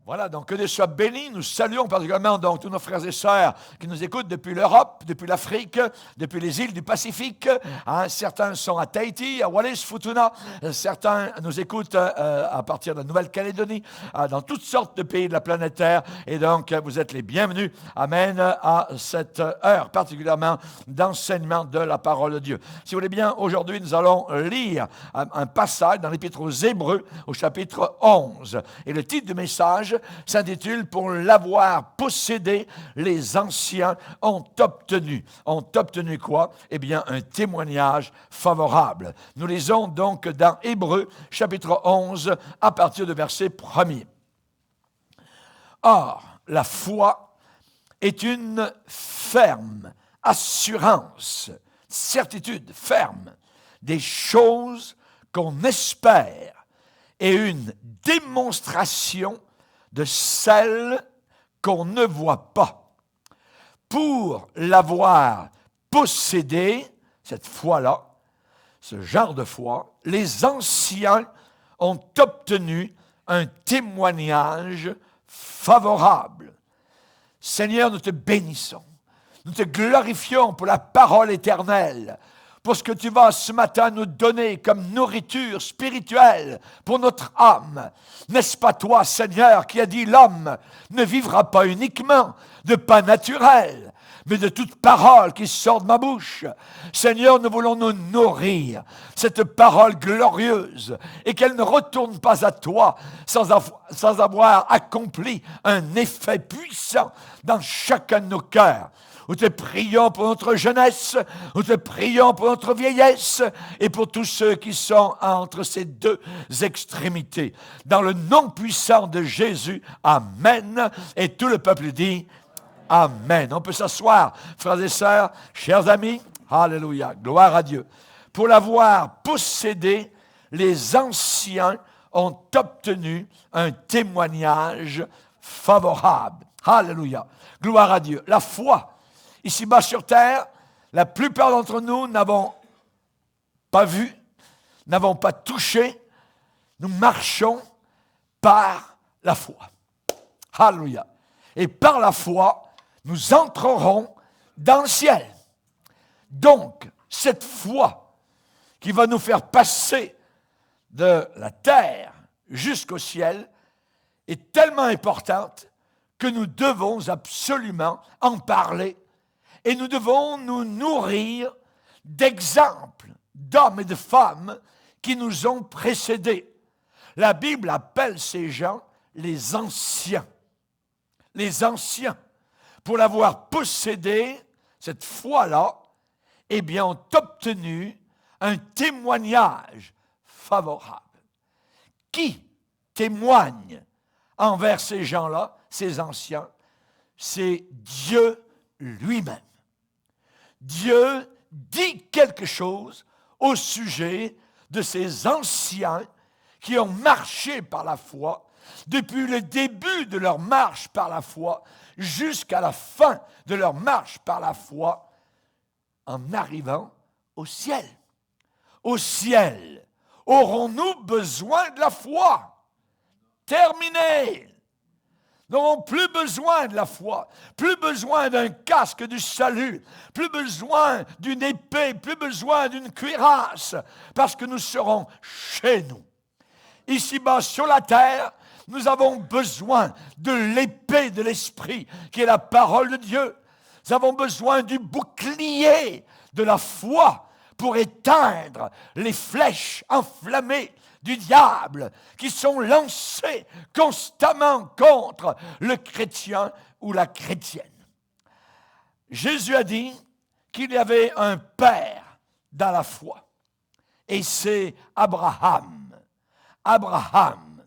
Voilà, donc que Dieu soit béni. Nous saluons particulièrement donc tous nos frères et sœurs qui nous écoutent depuis l'Europe, depuis l'Afrique, depuis les îles du Pacifique. Certains sont à Tahiti, à Wallis, Futuna. Certains nous écoutent à partir de Nouvelle-Calédonie, dans toutes sortes de pays de la planète Terre. Et donc, vous êtes les bienvenus. Amen. À cette heure particulièrement d'enseignement de la parole de Dieu. Si vous voulez bien, aujourd'hui, nous allons lire un passage dans l'Épître aux Hébreux, au chapitre 11. Et le titre du message s'intitule « Pour l'avoir possédé, les anciens ont obtenu ». Ont obtenu quoi? Eh bien, un témoignage favorable. Nous lisons donc dans Hébreux, chapitre 11, à partir du verset 1er. Or, la foi est une ferme assurance, certitude ferme des choses qu'on espère et une démonstration de celles qu'on ne voit pas. Pour l'avoir possédée, cette foi-là, ce genre de foi, les anciens ont obtenu un témoignage favorable. Seigneur, nous te bénissons. Nous te glorifions pour la parole éternelle, pour ce que tu vas ce matin nous donner comme nourriture spirituelle pour notre âme. N'est-ce pas toi, Seigneur, qui a dit l'homme ne vivra pas uniquement de pain naturel, mais de toute parole qui sort de ma bouche. Seigneur, nous voulons nous nourrir cette parole glorieuse et qu'elle ne retourne pas à toi sans avoir accompli un effet puissant dans chacun de nos cœurs. Nous te prions pour notre jeunesse, nous te prions pour notre vieillesse et pour tous ceux qui sont entre ces deux extrémités. Dans le nom puissant de Jésus, Amen. Et tout le peuple dit Amen. On peut s'asseoir, frères et sœurs, chers amis. Alléluia, gloire à Dieu. Pour l'avoir possédé, les anciens ont obtenu un témoignage favorable. Alléluia, gloire à Dieu. La foi. Ici-bas sur terre, la plupart d'entre nous n'avons pas vu, n'avons pas touché. Nous marchons par la foi. Alléluia. Et par la foi, nous entrerons dans le ciel. Donc, cette foi qui va nous faire passer de la terre jusqu'au ciel est tellement importante que nous devons absolument en parler. Et nous devons nous nourrir d'exemples d'hommes et de femmes qui nous ont précédés. La Bible appelle ces gens les anciens. Les anciens, pour l'avoir possédé, cette foi-là, eh bien, ont obtenu un témoignage favorable. Qui témoigne envers ces gens-là, ces anciens? C'est Dieu lui-même. Dieu dit quelque chose au sujet de ces anciens qui ont marché par la foi depuis le début de leur marche par la foi jusqu'à la fin de leur marche par la foi en arrivant au ciel. Au ciel, aurons-nous besoin de la foi? Terminé! Nous n'aurons plus besoin de la foi, plus besoin d'un casque du salut, plus besoin d'une épée, plus besoin d'une cuirasse, parce que nous serons chez nous. Ici-bas sur la terre, nous avons besoin de l'épée de l'Esprit, qui est la parole de Dieu. Nous avons besoin du bouclier de la foi pour éteindre les flèches enflammées du diable qui sont lancés constamment contre le chrétien ou la chrétienne. Jésus a dit qu'il y avait un père dans la foi, et c'est Abraham. Abraham.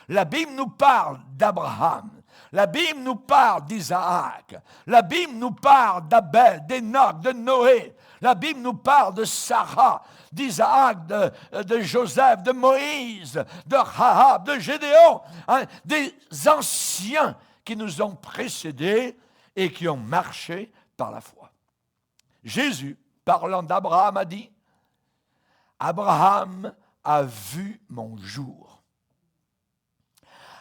La Bible nous parle d'Abraham. La Bible nous parle d'Isaac. La Bible nous parle d'Abel, d'Enoch, de Noé. La Bible nous parle de Sarah, d'Isaac, de Joseph, de Moïse, de Rahab, de Gédéon, des anciens qui nous ont précédés et qui ont marché par la foi. Jésus, parlant d'Abraham, a dit « Abraham a vu mon jour.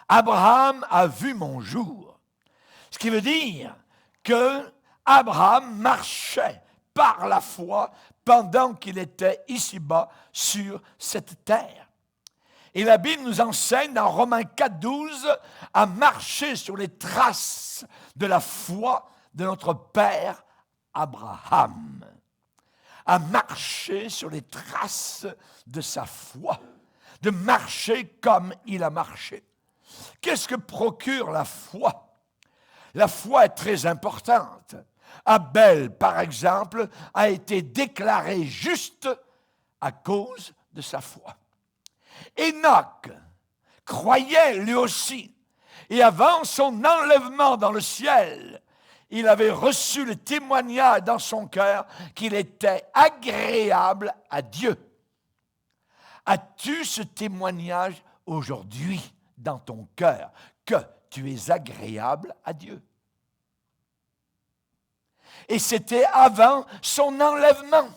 Abraham a vu mon jour. Ce qui veut dire que Abraham marchait par la foi pendant qu'il était ici-bas sur cette terre. Et la Bible nous enseigne dans Romains 4,12 à marcher sur les traces de la foi de notre père Abraham. À marcher sur les traces de sa foi, de marcher comme il a marché. Qu'est-ce que procure la foi? La foi est très importante. Abel, par exemple, a été déclaré juste à cause de sa foi. Enoch croyait lui aussi, et avant son enlèvement dans le ciel, il avait reçu le témoignage dans son cœur qu'il était agréable à Dieu. As-tu ce témoignage aujourd'hui dans ton cœur que tu es agréable à Dieu? Et c'était avant son enlèvement.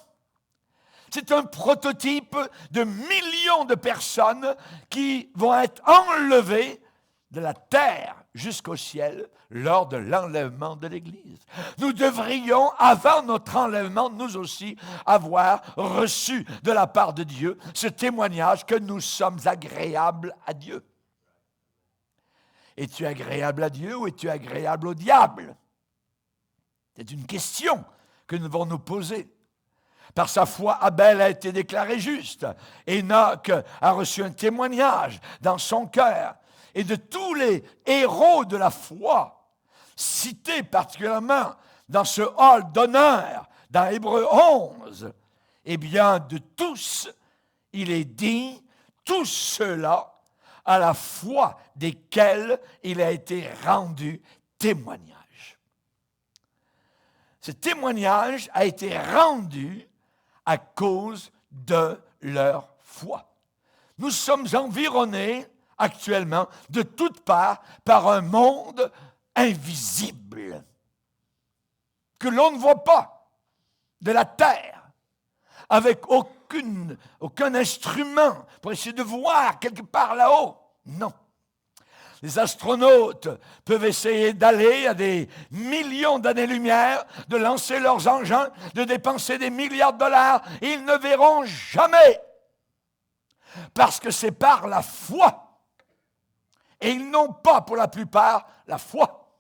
C'est un prototype de millions de personnes qui vont être enlevées de la terre jusqu'au ciel lors de l'enlèvement de l'Église. Nous devrions, avant notre enlèvement, nous aussi, avoir reçu de la part de Dieu ce témoignage que nous sommes agréables à Dieu. Es-tu agréable à Dieu ou es-tu agréable au diable? C'est une question que nous devons nous poser. Par sa foi, Abel a été déclaré juste. Enoch a reçu un témoignage dans son cœur. Et de tous les héros de la foi, cités particulièrement dans ce hall d'honneur, dans Hébreux 11, eh bien, de tous, il est dit, tous ceux-là, à la foi desquels il a été rendu témoignage. Ce témoignage a été rendu à cause de leur foi. Nous sommes environnés actuellement de toutes parts par un monde invisible que l'on ne voit pas de la terre, avec aucun instrument pour essayer de voir quelque part là-haut. Non. Les astronautes peuvent essayer d'aller à des millions d'années-lumière, de lancer leurs engins, de dépenser des milliards de dollars. Ils ne verront jamais. Parce que c'est par la foi. Et ils n'ont pas, pour la plupart, la foi.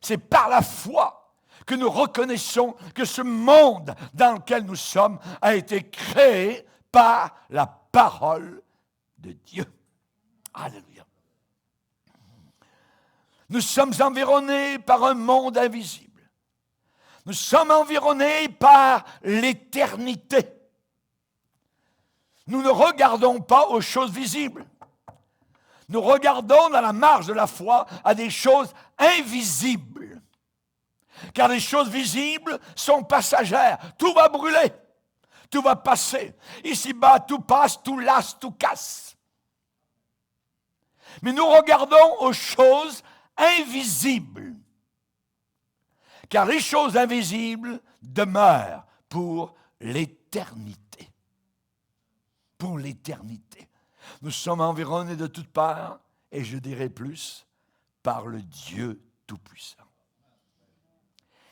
C'est par la foi que nous reconnaissons que ce monde dans lequel nous sommes a été créé par la parole de Dieu. Alléluia. Nous sommes environnés par un monde invisible. Nous sommes environnés par l'éternité. Nous ne regardons pas aux choses visibles. Nous regardons dans la marge de la foi à des choses invisibles. Car les choses visibles sont passagères. Tout va brûler. Tout va passer. Ici-bas, tout passe, tout lasse, tout casse. Mais nous regardons aux choses invisibles. Car les choses invisibles demeurent pour l'éternité. Pour l'éternité. Nous sommes environnés de toutes parts, et je dirais plus, par le Dieu Tout-Puissant.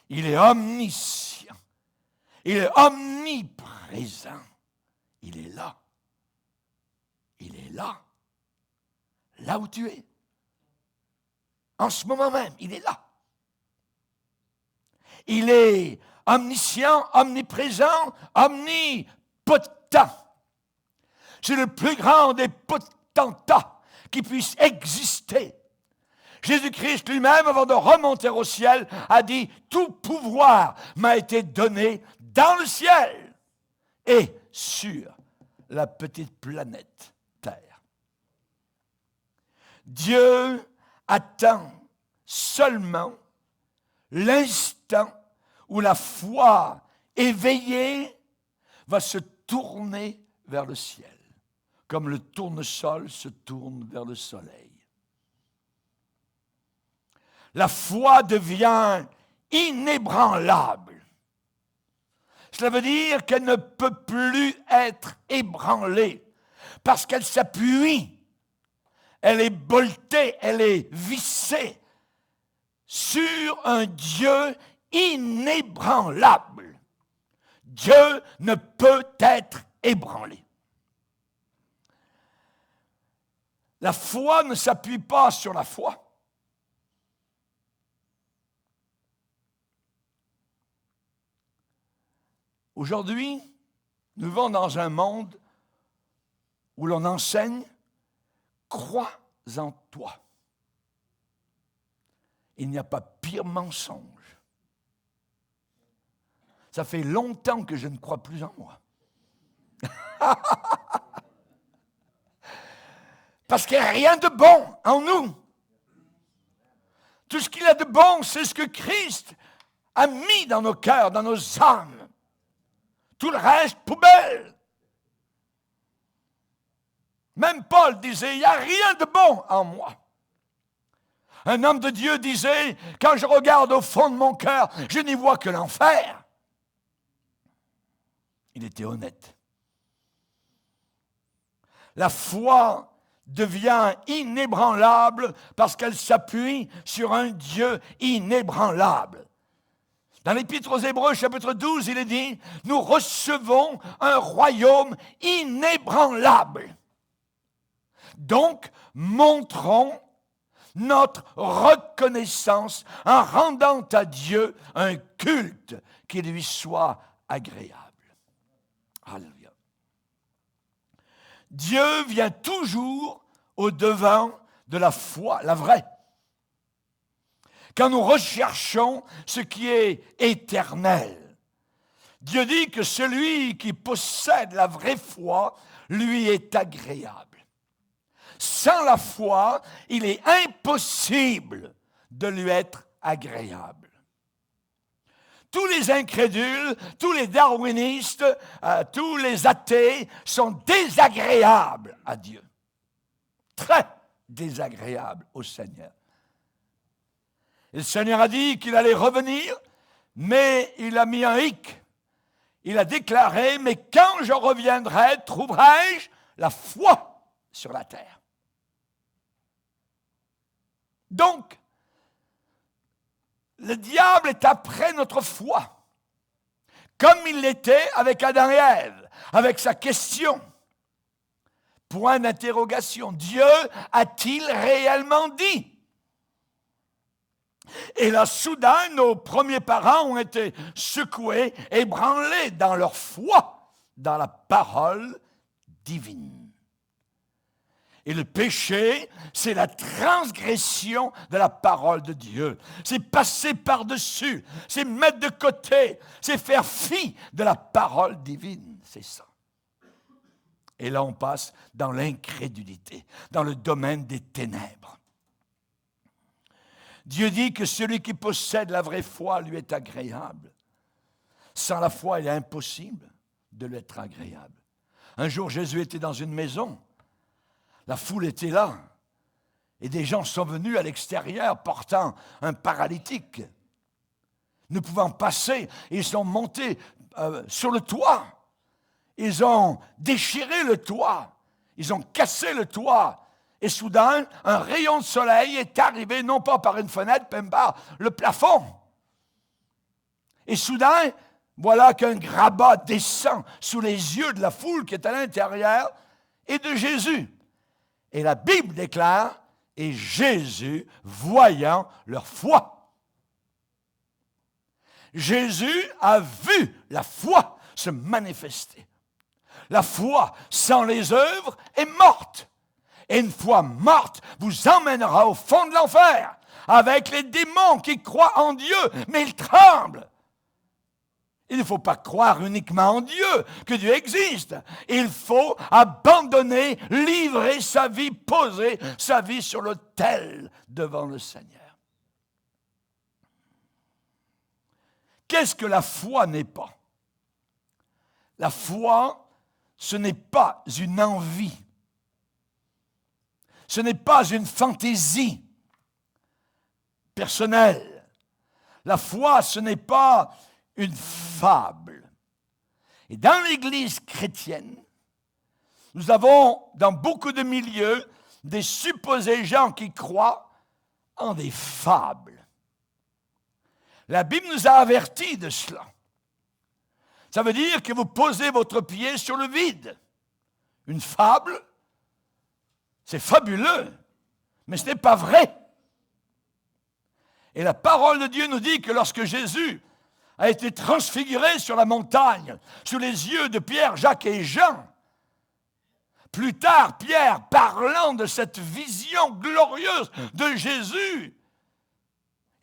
Il est omniscient. Il est omniprésent. Il est là. Il est là. Là où tu es. En ce moment même, il est là. Il est omniscient, omniprésent, omnipotent. C'est le plus grand des potentats qui puisse exister. Jésus-Christ lui-même, avant de remonter au ciel, a dit « Tout pouvoir m'a été donné dans le ciel et sur la petite planète Terre. » Dieu attend seulement l'instant où la foi éveillée va se tourner vers le ciel, comme le tournesol se tourne vers le soleil. La foi devient inébranlable. Cela veut dire qu'elle ne peut plus être ébranlée parce qu'elle s'appuie elle est boltée, elle est vissée sur un Dieu inébranlable. Dieu ne peut être ébranlé. La foi ne s'appuie pas sur la foi. Aujourd'hui, nous vivons dans un monde où l'on enseigne « crois en toi ». Il n'y a pas pire mensonge. Ça fait longtemps que je ne crois plus en moi. Parce qu'il n'y a rien de bon en nous. Tout ce qu'il y a de bon, c'est ce que Christ a mis dans nos cœurs, dans nos âmes. Tout le reste, poubelle. Même Paul disait, il n'y a rien de bon en moi. Un homme de Dieu disait, quand je regarde au fond de mon cœur, je n'y vois que l'enfer. Il était honnête. La foi devient inébranlable parce qu'elle s'appuie sur un Dieu inébranlable. Dans l'Épître aux Hébreux, chapitre 12, il est dit, nous recevons un royaume inébranlable. Donc, montrons notre reconnaissance en rendant à Dieu un culte qui lui soit agréable. Alléluia. Dieu vient toujours au-devant de la foi, la vraie. Quand nous recherchons ce qui est éternel, Dieu dit que celui qui possède la vraie foi lui est agréable. Sans la foi, il est impossible de lui être agréable. Tous les incrédules, tous les darwinistes, tous les athées sont désagréables à Dieu. Très désagréables au Seigneur. Et le Seigneur a dit qu'il allait revenir, mais il a mis un hic. Il a déclaré, mais quand je reviendrai, trouverai-je la foi sur la terre? Donc, le diable est après notre foi, comme il l'était avec Adam et Ève, avec sa question. Point d'interrogation. Dieu a-t-il réellement dit? Et là, soudain, nos premiers parents ont été secoués, ébranlés dans leur foi, dans la parole divine. Et le péché, c'est la transgression de la parole de Dieu. C'est passer par-dessus, c'est mettre de côté, c'est faire fi de la parole divine. C'est ça. Et là, on passe dans l'incrédulité, dans le domaine des ténèbres. Dieu dit que celui qui possède la vraie foi lui est agréable. Sans la foi, il est impossible de lui être agréable. Un jour, Jésus était dans une maison. La foule était là. Et des gens sont venus à l'extérieur portant un paralytique. Ne pouvant passer, ils sont montés sur le toit. Ils ont déchiré le toit. Ils ont cassé le toit. Et soudain, un rayon de soleil est arrivé, non pas par une fenêtre, mais par le plafond. Et soudain, voilà qu'un grabat descend sous les yeux de la foule qui est à l'intérieur et de Jésus. Et la Bible déclare, et Jésus, voyant leur foi. Jésus a vu la foi se manifester. La foi sans les œuvres est morte. Et une foi morte vous emmènera au fond de l'enfer avec les démons qui croient en Dieu, mais ils tremblent. Il ne faut pas croire uniquement en Dieu, que Dieu existe. Il faut abandonner, livrer sa vie, poser sa vie sur l'autel devant le Seigneur. Qu'est-ce que la foi n'est pas? La foi, ce n'est pas une envie. Ce n'est pas une fantaisie personnelle. La foi, ce n'est pas une fable. Et dans l'Église chrétienne, nous avons, dans beaucoup de milieux, des supposés gens qui croient en des fables. La Bible nous a avertis de cela. Ça veut dire que vous posez votre pied sur le vide. Une fable, c'est fabuleux, mais ce n'est pas vrai. Et la parole de Dieu nous dit que lorsque Jésus a été transfiguré sur la montagne, sous les yeux de Pierre, Jacques et Jean, plus tard, Pierre, parlant de cette vision glorieuse de Jésus,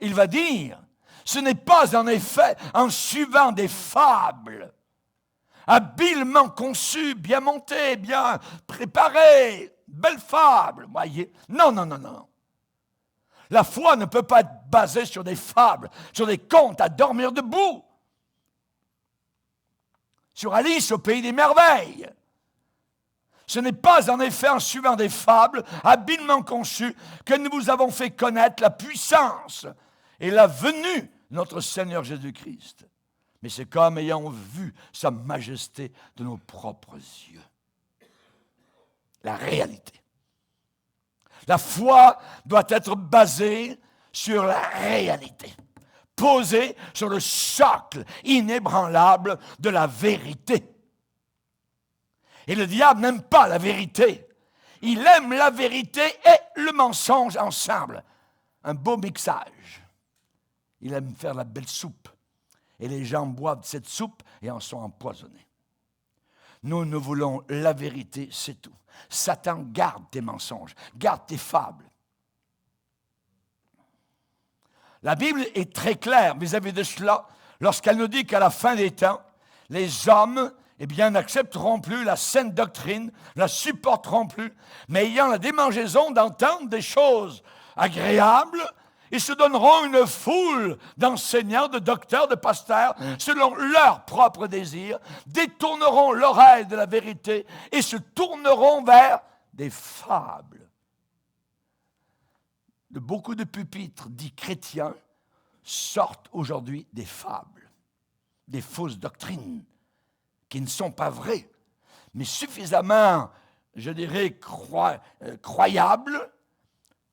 il va dire, ce n'est pas en effet en suivant des fables, habilement conçues, bien montées, bien préparées, belles fables, voyez. Non, non, non, non. La foi ne peut pas être basée sur des fables, sur des contes à dormir debout, sur Alice au pays des merveilles. Ce n'est pas en effet en suivant des fables habilement conçues que nous vous avons fait connaître la puissance et la venue de notre Seigneur Jésus-Christ. Mais c'est comme ayant vu sa majesté de nos propres yeux. La réalité. La foi doit être basée sur la réalité, posée sur le socle inébranlable de la vérité. Et le diable n'aime pas la vérité. Il aime la vérité et le mensonge ensemble. Un beau mixage. Il aime faire la belle soupe. Et les gens boivent cette soupe et en sont empoisonnés. Nous voulons la vérité, c'est tout. Satan garde tes mensonges, garde tes fables. La Bible est très claire vis-à-vis de cela lorsqu'elle nous dit qu'à la fin des temps, les hommes n'accepteront plus la saine doctrine, ne la supporteront plus, mais ayant la démangeaison d'entendre des choses agréables, ils se donneront une foule d'enseignants, de docteurs, de pasteurs, selon leurs propres désirs, détourneront l'oreille de la vérité et se tourneront vers des fables. De beaucoup de pupitres dits chrétiens sortent aujourd'hui des fables, des fausses doctrines qui ne sont pas vraies, mais suffisamment, je dirais, croyables,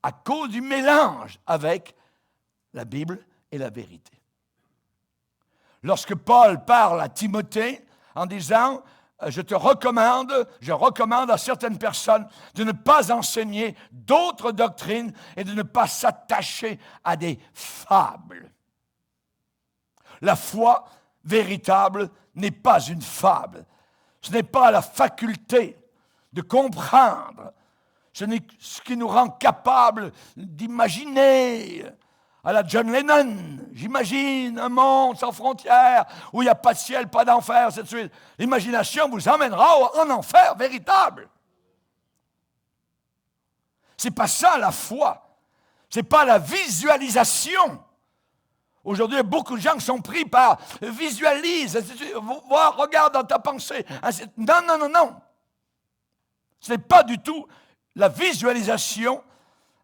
à cause du mélange avec la Bible et la vérité. Lorsque Paul parle à Timothée en disant « je recommande à certaines personnes de ne pas enseigner d'autres doctrines et de ne pas s'attacher à des fables. » La foi véritable n'est pas une fable. Ce n'est pas la faculté de comprendre. Ce n'est ce qui nous rend capables d'imaginer. À la John Lennon, j'imagine un monde sans frontières, où il n'y a pas de ciel, pas d'enfer, ainsi de suite. L'imagination vous emmènera en enfer véritable. Ce n'est pas ça la foi. Ce n'est pas la visualisation. Aujourd'hui, beaucoup de gens qui sont pris par visualise, voir, regarde dans ta pensée. Non, non, non, non. Ce n'est pas du tout la visualisation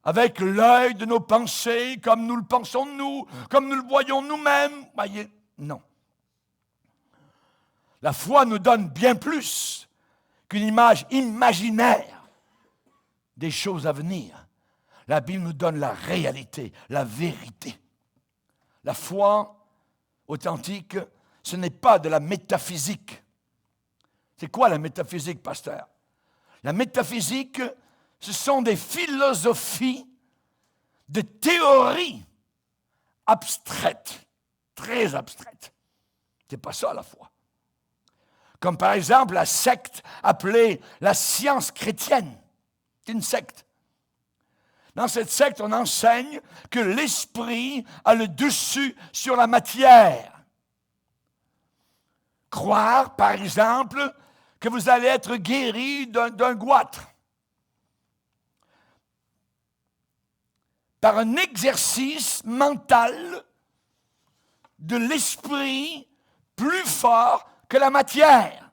avec l'œil de nos pensées, comme nous le pensons nous, comme nous le voyons nous-mêmes. Voyez, non. La foi nous donne bien plus qu'une image imaginaire des choses à venir. La Bible nous donne la réalité, la vérité. La foi authentique, ce n'est pas de la métaphysique. C'est quoi la métaphysique, pasteur? La métaphysique, ce sont des philosophies, de théories abstraites, très abstraites. Ce n'est pas ça la foi. Comme par exemple la secte appelée la science chrétienne. C'est une secte. Dans cette secte, on enseigne que l'esprit a le dessus sur la matière. Croire, par exemple, que vous allez être guéri d'un goitre. Par un exercice mental de l'esprit plus fort que la matière.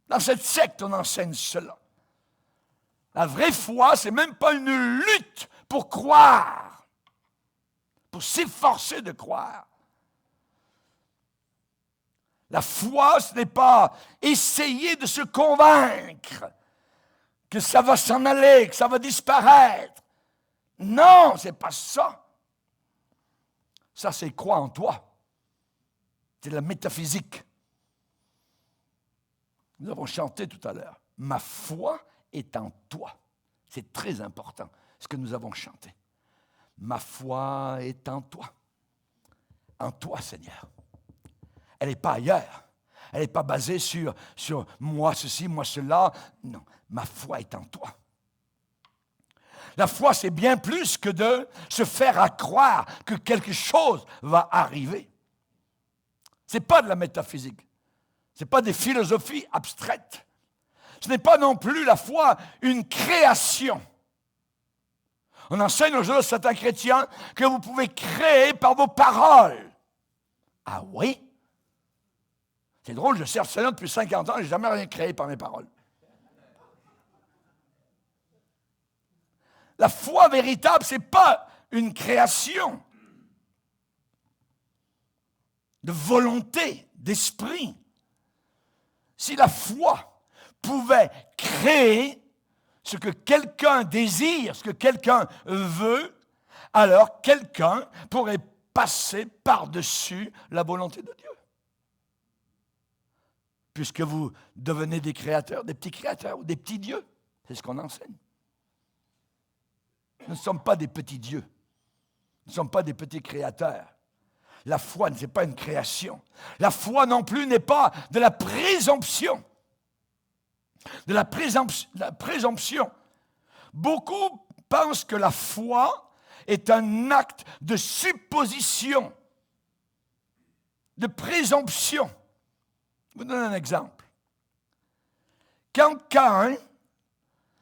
Dans cette secte, on enseigne cela. La vraie foi, ce n'est même pas une lutte pour croire, pour s'efforcer de croire. La foi, ce n'est pas essayer de se convaincre que ça va s'en aller, que ça va disparaître. Non, c'est pas ça. Ça, c'est quoi en toi? C'est la métaphysique. Nous avons chanté tout à l'heure. Ma foi est en toi. C'est très important, ce que nous avons chanté. Ma foi est en toi. En toi, Seigneur. Elle n'est pas ailleurs. Elle n'est pas basée sur moi ceci, moi cela. Non, ma foi est en toi. La foi, c'est bien plus que de se faire à croire que quelque chose va arriver. Ce n'est pas de la métaphysique. Ce n'est pas des philosophies abstraites. Ce n'est pas non plus la foi une création. On enseigne aujourd'hui à certains chrétiens que vous pouvez créer par vos paroles. Ah oui? C'est drôle, je sers le Seigneur depuis 50 ans et je n'ai jamais rien créé par mes paroles. La foi véritable, ce n'est pas une création de volonté, d'esprit. Si la foi pouvait créer ce que quelqu'un désire, ce que quelqu'un veut, alors quelqu'un pourrait passer par-dessus la volonté de Dieu. Puisque vous devenez des créateurs, des petits créateurs ou des petits dieux. C'est ce qu'on enseigne. Nous ne sommes pas des petits dieux. Nous ne sommes pas des petits créateurs. La foi n'est pas une création. La foi non plus n'est pas de la présomption. De la présomption. Beaucoup pensent que la foi est un acte de supposition, de présomption. Je vous donne un exemple. Quand Caïn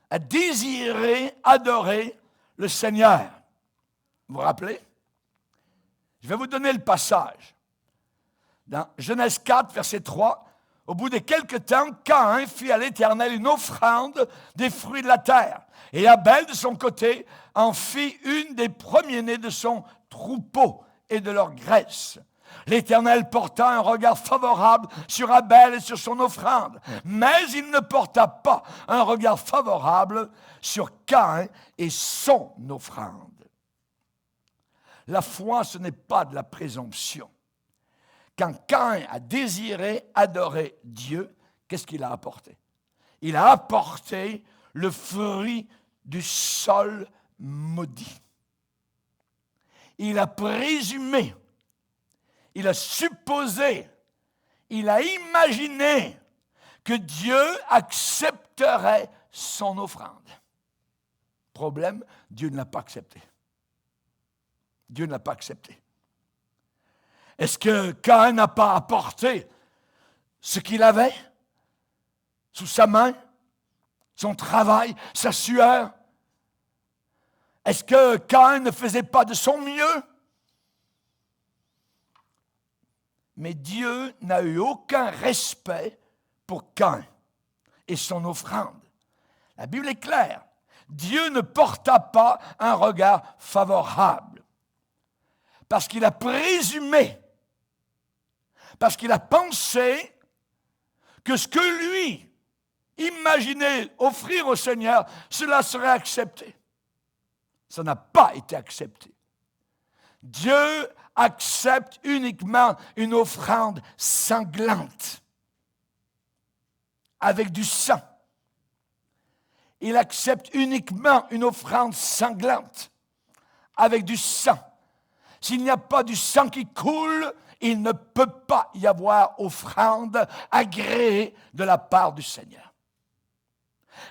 a désiré adorer le Seigneur, vous vous rappelez? Je vais vous donner le passage. Dans Genèse 4, verset 3, au bout de quelque temps, Caïn fit à l'Éternel une offrande des fruits de la terre. Et Abel, de son côté, en fit une des premiers-nés de son troupeau et de leur graisse. L'Éternel porta un regard favorable sur Abel et sur son offrande, mais il ne porta pas un regard favorable sur Caïn et son offrande. La foi, ce n'est pas de la présomption. Quand Caïn a désiré adorer Dieu, qu'est-ce qu'il a apporté? Il a apporté le fruit du sol maudit. Il a présumé, il a supposé, il a imaginé que Dieu accepterait son offrande. Problème, Dieu ne l'a pas accepté. Dieu ne l'a pas accepté. Est-ce que Caïn n'a pas apporté ce qu'il avait sous sa main, son travail, sa sueur? Est-ce que Caïn ne faisait pas de son mieux? Mais Dieu n'a eu aucun respect pour Caïn et son offrande. La Bible est claire. Dieu ne porta pas un regard favorable parce qu'il a présumé, parce qu'il a pensé que ce que lui imaginait offrir au Seigneur, cela serait accepté. Ça n'a pas été accepté. Dieu accepte uniquement une offrande sanglante, avec du sang. Il accepte uniquement une offrande sanglante, avec du sang. S'il n'y a pas du sang qui coule, il ne peut pas y avoir offrande agréée de la part du Seigneur.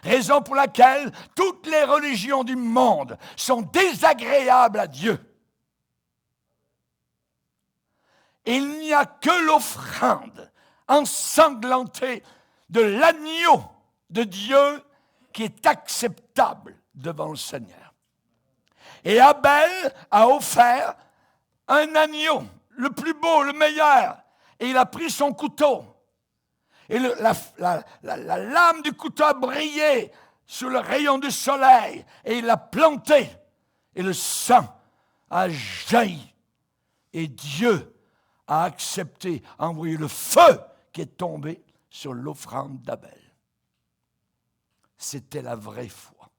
Raison pour laquelle toutes les religions du monde sont désagréables à Dieu. Il n'y a que l'offrande ensanglantée de l'agneau de Dieu qui est acceptable devant le Seigneur. Et Abel a offert un agneau, le plus beau, le meilleur, et il a pris son couteau. Et la lame du couteau a brillé sous le rayon du soleil, et il l'a planté, et le sang a jailli. Et Dieu a accepté, a envoyé le feu qui est tombé sur l'offrande d'Abel. c'était la vraie foi.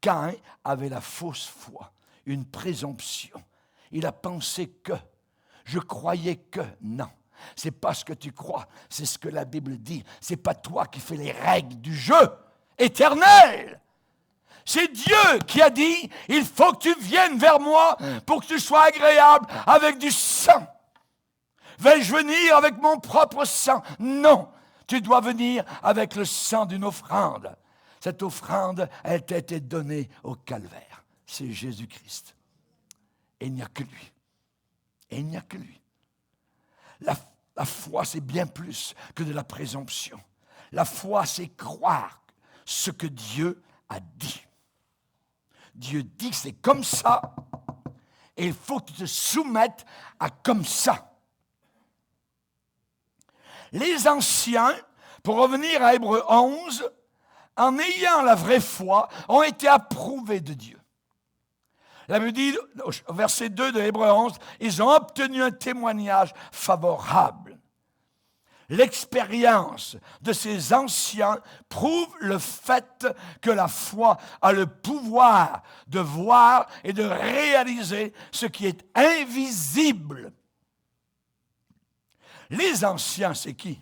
Caïn avait la fausse foi, une présomption. Il a pensé que, je croyais que, non. C'est pas ce que tu crois, c'est ce que la Bible dit. C'est pas toi qui fais les règles du jeu éternel. C'est Dieu qui a dit, il faut que tu viennes vers moi pour que tu sois agréable avec du sang. Vais-je venir avec mon propre sang? Non, tu dois venir avec le sang d'une offrande. Cette offrande, elle t'a été donnée au calvaire. C'est Jésus-Christ. Et il n'y a que lui. Et il n'y a que lui. La foi, c'est bien plus que de la présomption. La foi, c'est croire ce que Dieu a dit. Dieu dit que c'est comme ça, et il faut que tu te soumettes à comme ça. Les anciens, pour revenir à Hébreux 11, en ayant la vraie foi, ont été approuvés de Dieu. La Bible dit, au verset 2 de Hébreux 11, ils ont obtenu un témoignage favorable. L'expérience de ces anciens prouve le fait que la foi a le pouvoir de voir et de réaliser ce qui est invisible. Les anciens, c'est qui?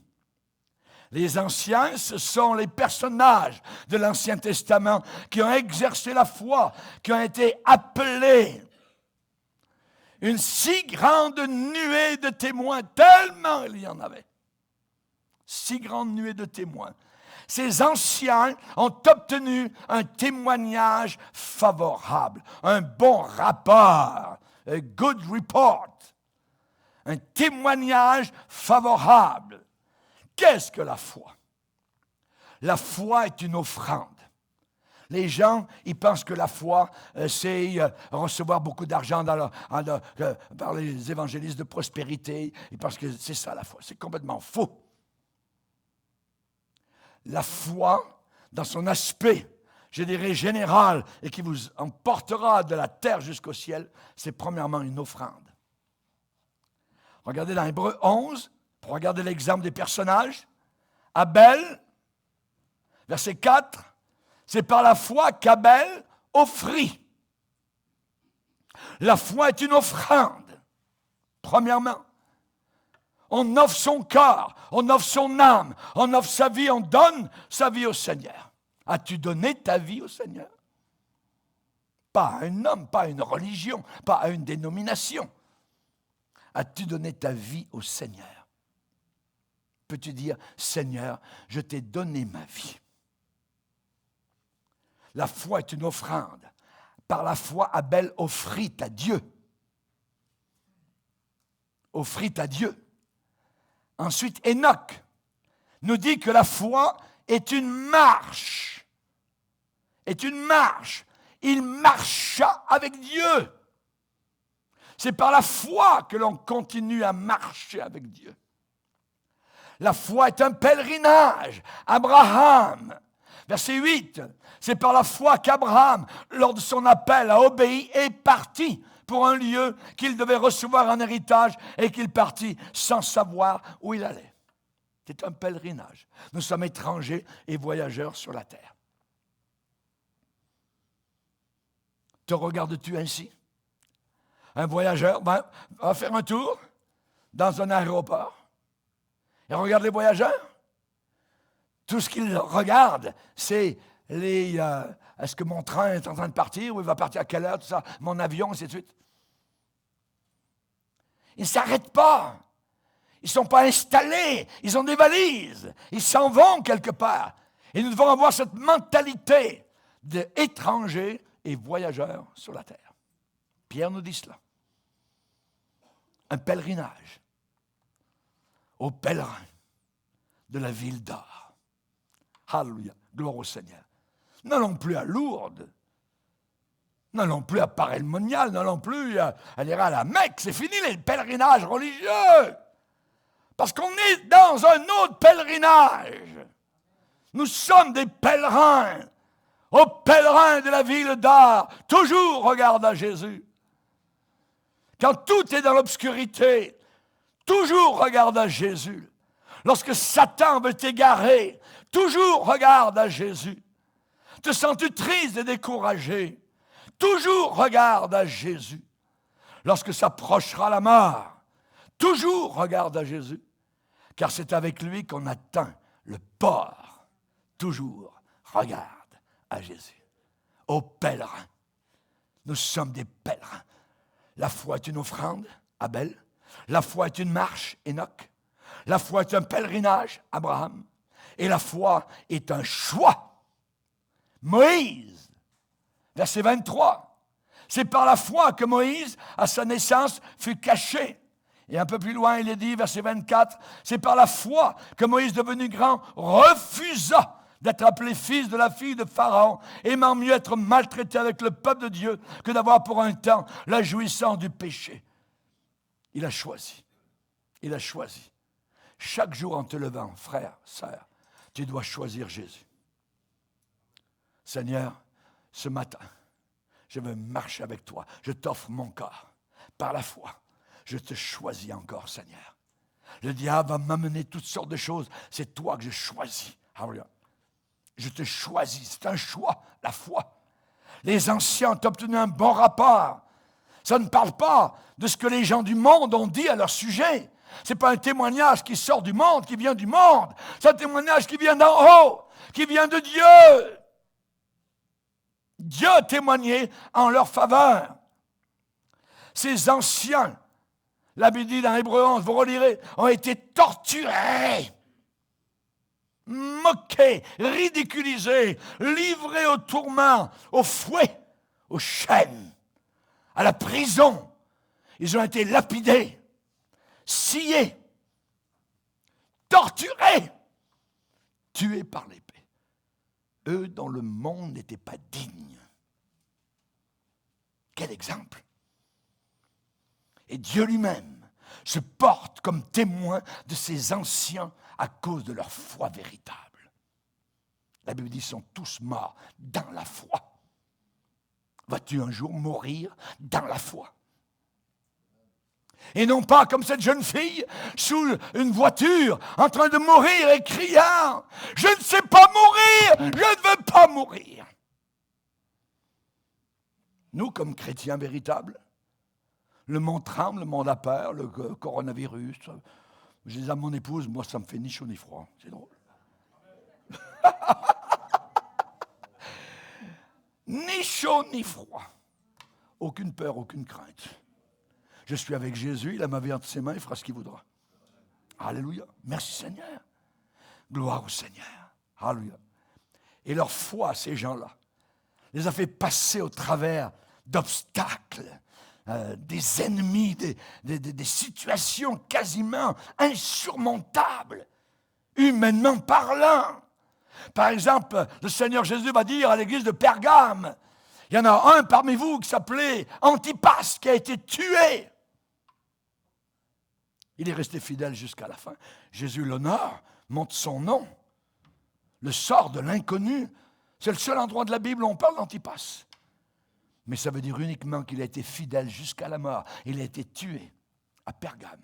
Les anciens, ce sont les personnages de l'Ancien Testament qui ont exercé la foi, qui ont été appelés. Une si grande nuée de témoins, tellement il y en avait. Si grande nuée de témoins. Ces anciens ont obtenu un témoignage favorable, un bon rapport, a good report, un témoignage favorable. Qu'est-ce que la foi? La foi est une offrande. Les gens, ils pensent que la foi, c'est recevoir beaucoup d'argent par les évangélistes de prospérité. Ils pensent que c'est ça la foi. C'est complètement faux. La foi, dans son aspect, je dirais général, et qui vous emportera de la terre jusqu'au ciel, c'est premièrement une offrande. Regardez dans Hébreux 11, pour regarder l'exemple des personnages. Abel, verset 4, c'est par la foi qu'Abel offrit. La foi est une offrande, premièrement. On offre son corps, on offre son âme, on offre sa vie, on donne sa vie au Seigneur. As-tu donné ta vie au Seigneur? Pas à un homme, pas à une religion, pas à une dénomination. As-tu donné ta vie au Seigneur? Peux-tu dire, Seigneur, je t'ai donné ma vie. La foi est une offrande. Par la foi, Abel offrit à Dieu. Offrit à Dieu. Ensuite, Enoch nous dit que la foi est une marche. Est une marche. Il marcha avec Dieu. C'est par la foi que l'on continue à marcher avec Dieu. La foi est un pèlerinage. Abraham, verset 8, c'est par la foi qu'Abraham, lors de son appel, a obéi et est parti pour un lieu qu'il devait recevoir en héritage et qu'il partit sans savoir où il allait. C'est un pèlerinage. Nous sommes étrangers et voyageurs sur la terre. Te regardes-tu ainsi? Un voyageur va faire un tour dans un aéroport et regarde les voyageurs. Tout ce qu'il regarde, c'est est-ce que mon train est en train de partir ou il va partir à quelle heure, tout ça, mon avion, ainsi de suite. Ils ne s'arrêtent pas. Ils ne sont pas installés. Ils ont des valises. Ils s'en vont quelque part. Et nous devons avoir cette mentalité d'étrangers et voyageurs sur la terre. Pierre nous dit cela. Un pèlerinage aux pèlerins de la ville d'or. Alléluia, gloire au Seigneur. N'allons plus à Lourdes. N'allons plus à Paray-le-Monial. N'allons plus aller à la Mecque. C'est fini les pèlerinages religieux. Parce qu'on est dans un autre pèlerinage. Nous sommes des pèlerins. Aux pèlerins de la ville d'or. Toujours regarde à Jésus. Quand tout est dans l'obscurité, toujours regarde à Jésus. Lorsque Satan veut t'égarer, toujours regarde à Jésus. Te sens-tu triste et découragé? Toujours regarde à Jésus. Lorsque s'approchera la mort, toujours regarde à Jésus. Car c'est avec lui qu'on atteint le port. Toujours regarde à Jésus. Ô pèlerins, nous sommes des pèlerins. La foi est une offrande, Abel. La foi est une marche, Enoch. La foi est un pèlerinage, Abraham. Et la foi est un choix. Moïse, verset 23. C'est par la foi que Moïse, à sa naissance, fut caché. Et un peu plus loin, il est dit, verset 24, c'est par la foi que Moïse, devenu grand, refusa d'être appelé fils de la fille de Pharaon, aimant mieux être maltraité avec le peuple de Dieu que d'avoir pour un temps la jouissance du péché. Il a choisi. Il a choisi. Chaque jour en te levant, frère, sœur, tu dois choisir Jésus. Seigneur, ce matin, je veux marcher avec toi. Je t'offre mon corps. Par la foi, je te choisis encore, Seigneur. Le diable va m'amener toutes sortes de choses. C'est toi que je choisis. Alléluia. Je te choisis. C'est un choix, la foi. Les anciens ont obtenu un bon rapport. Ça ne parle pas de ce que les gens du monde ont dit à leur sujet. Ce n'est pas un témoignage qui sort du monde, qui vient du monde. C'est un témoignage qui vient d'en haut, qui vient de Dieu. Dieu a témoigné en leur faveur. Ces anciens, la Bible dit dans Hébreux 11, vous relirez, ont été torturés, moqués, ridiculisés, livrés au tourment, au fouet, aux chaînes, à la prison. Ils ont été lapidés, sciés, torturés, tués par l'épée. Eux dont le monde n'était pas digne. Quel exemple! Et Dieu lui-même se porte comme témoin de ces anciens à cause de leur foi véritable. La Bible dit qu'ils sont tous morts dans la foi. Vas-tu un jour mourir dans la foi? Et non pas comme cette jeune fille sous une voiture en train de mourir et criant « Je ne sais pas mourir, je ne veux pas mourir ». Nous, comme chrétiens véritables, le monde tremble, le monde a peur, le coronavirus. Je dis à mon épouse, moi ça me fait ni chaud ni froid. C'est drôle. Ni chaud ni froid. Aucune peur, aucune crainte. Je suis avec Jésus, il a ma vie entre ses mains, il fera ce qu'il voudra. Alléluia. Merci Seigneur. Gloire au Seigneur. Alléluia. Et leur foi, ces gens-là, les a fait passer au travers d'obstacles, des ennemis, des situations quasiment insurmontables, humainement parlant. Par exemple, le Seigneur Jésus va dire à l'église de Pergame, il y en a un parmi vous qui s'appelait Antipas, qui a été tué. Il est resté fidèle jusqu'à la fin. Jésus l'honore, montre son nom, le sort de l'inconnu. C'est le seul endroit de la Bible où on parle d'Antipas. Mais ça veut dire uniquement qu'il a été fidèle jusqu'à la mort. Il a été tué à Pergame,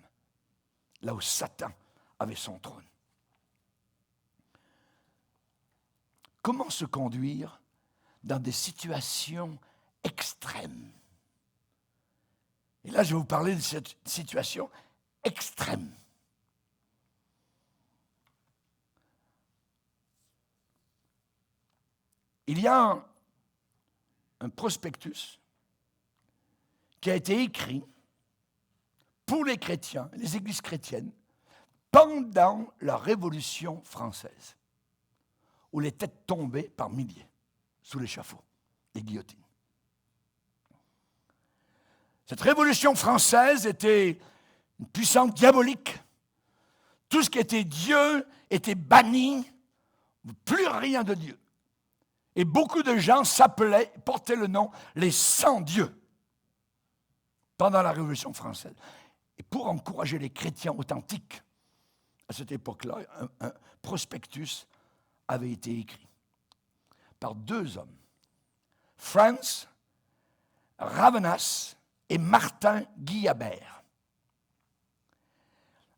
là où Satan avait son trône. Comment se conduire dans des situations extrêmes? Et là, je vais vous parler de cette situation extrême. Il y a un prospectus qui a été écrit pour les chrétiens, les églises chrétiennes, pendant la Révolution française, où les têtes tombaient par milliers sous l'échafaud, les guillotines. Cette Révolution française était une puissance diabolique. Tout ce qui était Dieu était banni, plus rien de Dieu. Et beaucoup de gens s'appelaient, portaient le nom, les sans-dieux, pendant la Révolution française. Et pour encourager les chrétiens authentiques, à cette époque-là, un prospectus avait été écrit par deux hommes, Franz Ravenas et Martin Guillabert.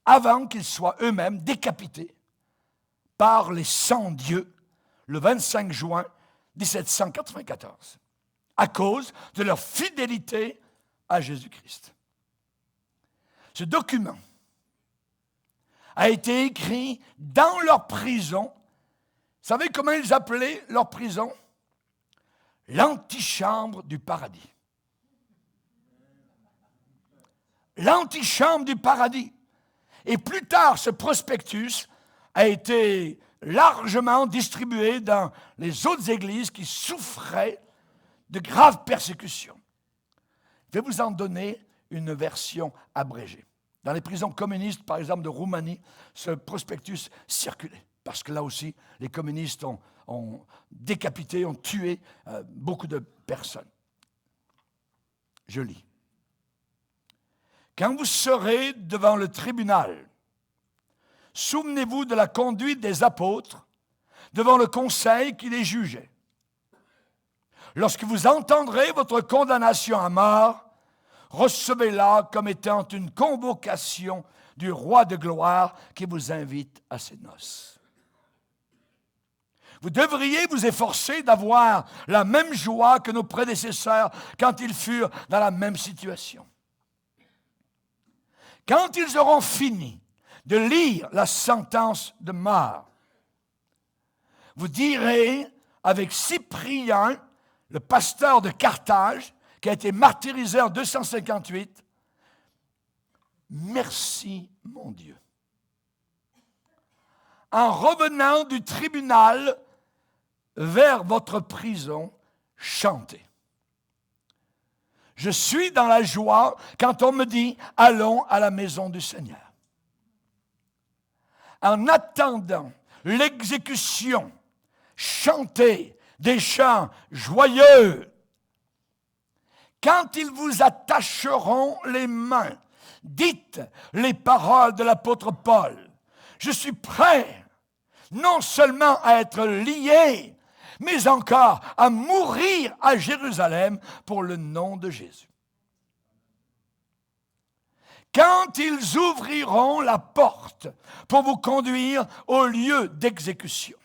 avant qu'ils soient eux-mêmes décapités par les sans-dieux le 25 juin 1794, à cause de leur fidélité à Jésus-Christ. Ce document a été écrit dans leur prison. Vous savez comment ils appelaient leur prison? L'antichambre du paradis. L'antichambre du paradis. Et plus tard, ce prospectus a été largement distribué dans les autres églises qui souffraient de graves persécutions. Je vais vous en donner une version abrégée. Dans les prisons communistes, par exemple de Roumanie, ce prospectus circulait. Parce que là aussi, les communistes ont décapité, ont tué beaucoup de personnes. Je lis. Quand vous serez devant le tribunal, souvenez-vous de la conduite des apôtres devant le conseil qui les jugeait. Lorsque vous entendrez votre condamnation à mort, recevez-la comme étant une convocation du roi de gloire qui vous invite à ses noces. Vous devriez vous efforcer d'avoir la même joie que nos prédécesseurs quand ils furent dans la même situation. Quand ils auront fini de lire la sentence de mort, vous direz avec Cyprien, le pasteur de Carthage, qui a été martyrisé en 258, « Merci, mon Dieu. » En revenant du tribunal vers votre prison, chantez. Je suis dans la joie quand on me dit « Allons à la maison du Seigneur ». En attendant l'exécution, chantez des chants joyeux. Quand ils vous attacheront les mains, dites les paroles de l'apôtre Paul. Je suis prêt non seulement à être lié, mais encore à mourir à Jérusalem pour le nom de Jésus. Quand ils ouvriront la porte pour vous conduire au lieu d'exécution,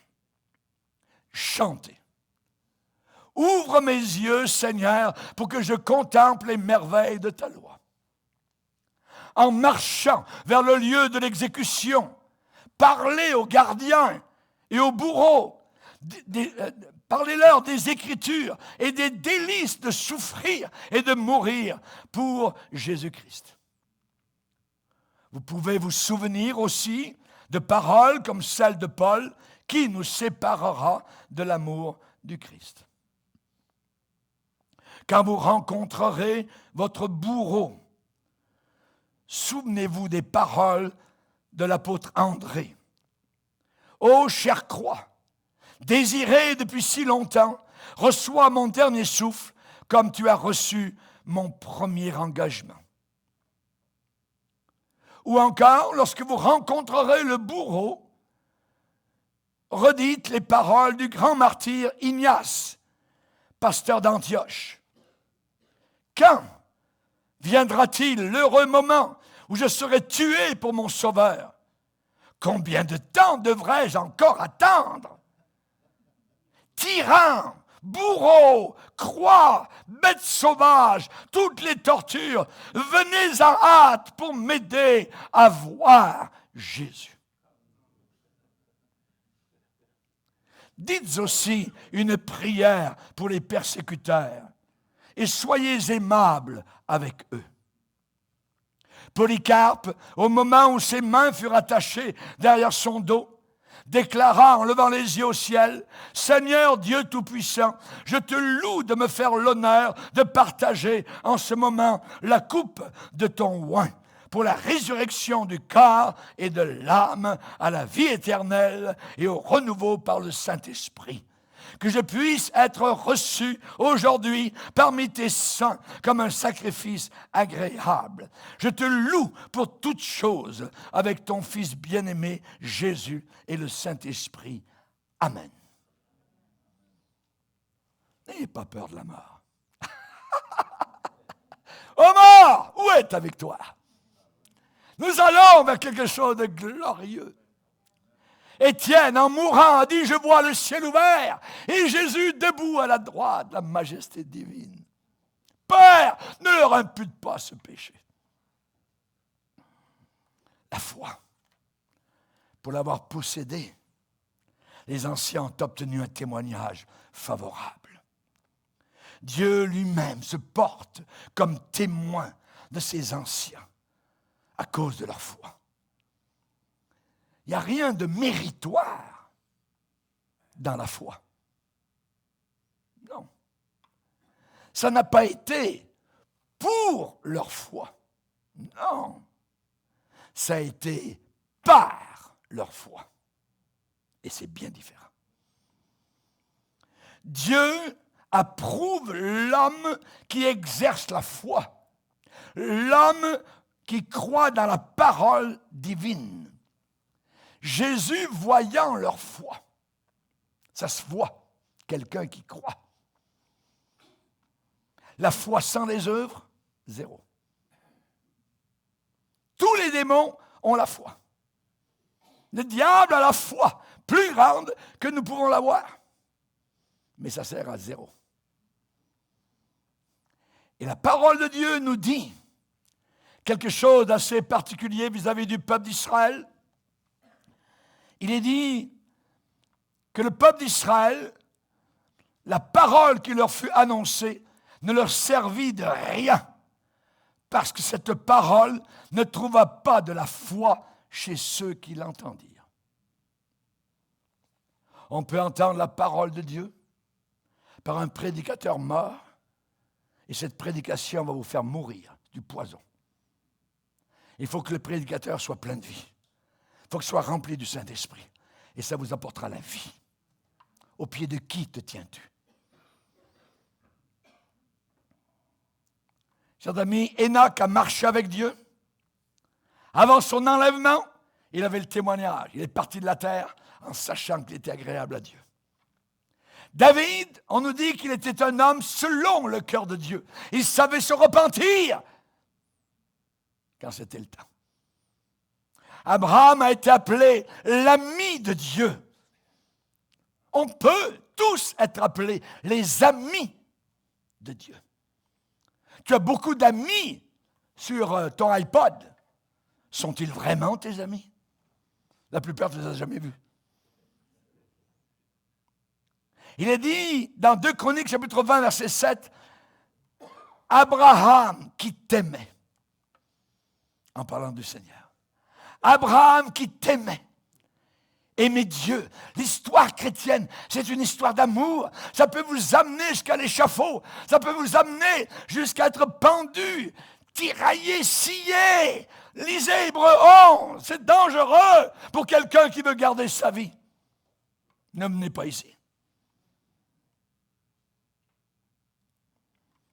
chantez. Ouvre mes yeux, Seigneur, pour que je contemple les merveilles de ta loi. En marchant vers le lieu de l'exécution, parlez aux gardiens et aux bourreaux. Parlez-leur des Écritures et des délices de souffrir et de mourir pour Jésus-Christ. Vous pouvez vous souvenir aussi de paroles comme celle de Paul, qui nous séparera de l'amour du Christ. Quand vous rencontrerez votre bourreau, souvenez-vous des paroles de l'apôtre André. Ô chère croix, désirée depuis si longtemps, reçois mon dernier souffle comme tu as reçu mon premier engagement. Ou encore, lorsque vous rencontrerez le bourreau, redites les paroles du grand martyr Ignace, pasteur d'Antioche. Quand viendra-t-il l'heureux moment où je serai tué pour mon sauveur? Combien de temps devrais-je encore attendre? Tyran, bourreau, croix, bêtes sauvages, toutes les tortures, venez en hâte pour m'aider à voir Jésus. Dites aussi une prière pour les persécuteurs et soyez aimables avec eux. Polycarpe, au moment où ses mains furent attachées derrière son dos, déclara en levant les yeux au ciel, « Seigneur Dieu Tout-Puissant, je te loue de me faire l'honneur de partager en ce moment la coupe de ton oint pour la résurrection du corps et de l'âme à la vie éternelle et au renouveau par le Saint-Esprit. Que je puisse être reçu aujourd'hui parmi tes saints comme un sacrifice agréable. Je te loue pour toutes choses avec ton Fils bien-aimé Jésus et le Saint-Esprit. Amen. N'ayez pas peur de la mort. Ô mort, où est ta victoire? Nous allons vers quelque chose de glorieux. Étienne, en mourant, a dit, je vois le ciel ouvert et Jésus debout à la droite de la majesté divine. Père, ne leur impute pas ce péché. La foi, pour l'avoir possédée, les anciens ont obtenu un témoignage favorable. Dieu lui-même se porte comme témoin de ces anciens à cause de leur foi. Il n'y a rien de méritoire dans la foi. Non. Ça n'a pas été pour leur foi. Non. Ça a été par leur foi. Et c'est bien différent. Dieu approuve l'homme qui exerce la foi, l'homme qui croit dans la parole divine. Jésus, voyant leur foi, ça se voit, quelqu'un qui croit. La foi sans les œuvres, zéro. Tous les démons ont la foi. Le diable a la foi plus grande que nous pouvons l'avoir. Mais ça sert à zéro. Et la parole de Dieu nous dit quelque chose d'assez particulier vis-à-vis du peuple d'Israël. Il est dit que le peuple d'Israël, la parole qui leur fut annoncée, ne leur servit de rien, parce que cette parole ne trouva pas de la foi chez ceux qui l'entendirent. On peut entendre la parole de Dieu par un prédicateur mort, et cette prédication va vous faire mourir du poison. Il faut que le prédicateur soit plein de vie. Il faut qu'il soit rempli du Saint-Esprit. Et ça vous apportera la vie. Au pied de qui te tiens-tu? Chers amis, Enoch a marché avec Dieu. Avant son enlèvement, il avait le témoignage. Il est parti de la terre en sachant qu'il était agréable à Dieu. David, on nous dit qu'il était un homme selon le cœur de Dieu. Il savait se repentir quand c'était le temps. Abraham a été appelé l'ami de Dieu. On peut tous être appelés les amis de Dieu. Tu as beaucoup d'amis sur ton iPod. Sont-ils vraiment tes amis? La plupart, tu ne les as jamais vus. Il est dit dans 2 Chroniques, chapitre 20, verset 7, Abraham qui t'aimait, en parlant du Seigneur. Abraham qui t'aimait, aimait Dieu. L'histoire chrétienne, c'est une histoire d'amour. Ça peut vous amener jusqu'à l'échafaud. Ça peut vous amener jusqu'à être pendu, tiraillé, scié. Lisez Hébreux 11. C'est dangereux pour quelqu'un qui veut garder sa vie. Ne venez pas ici.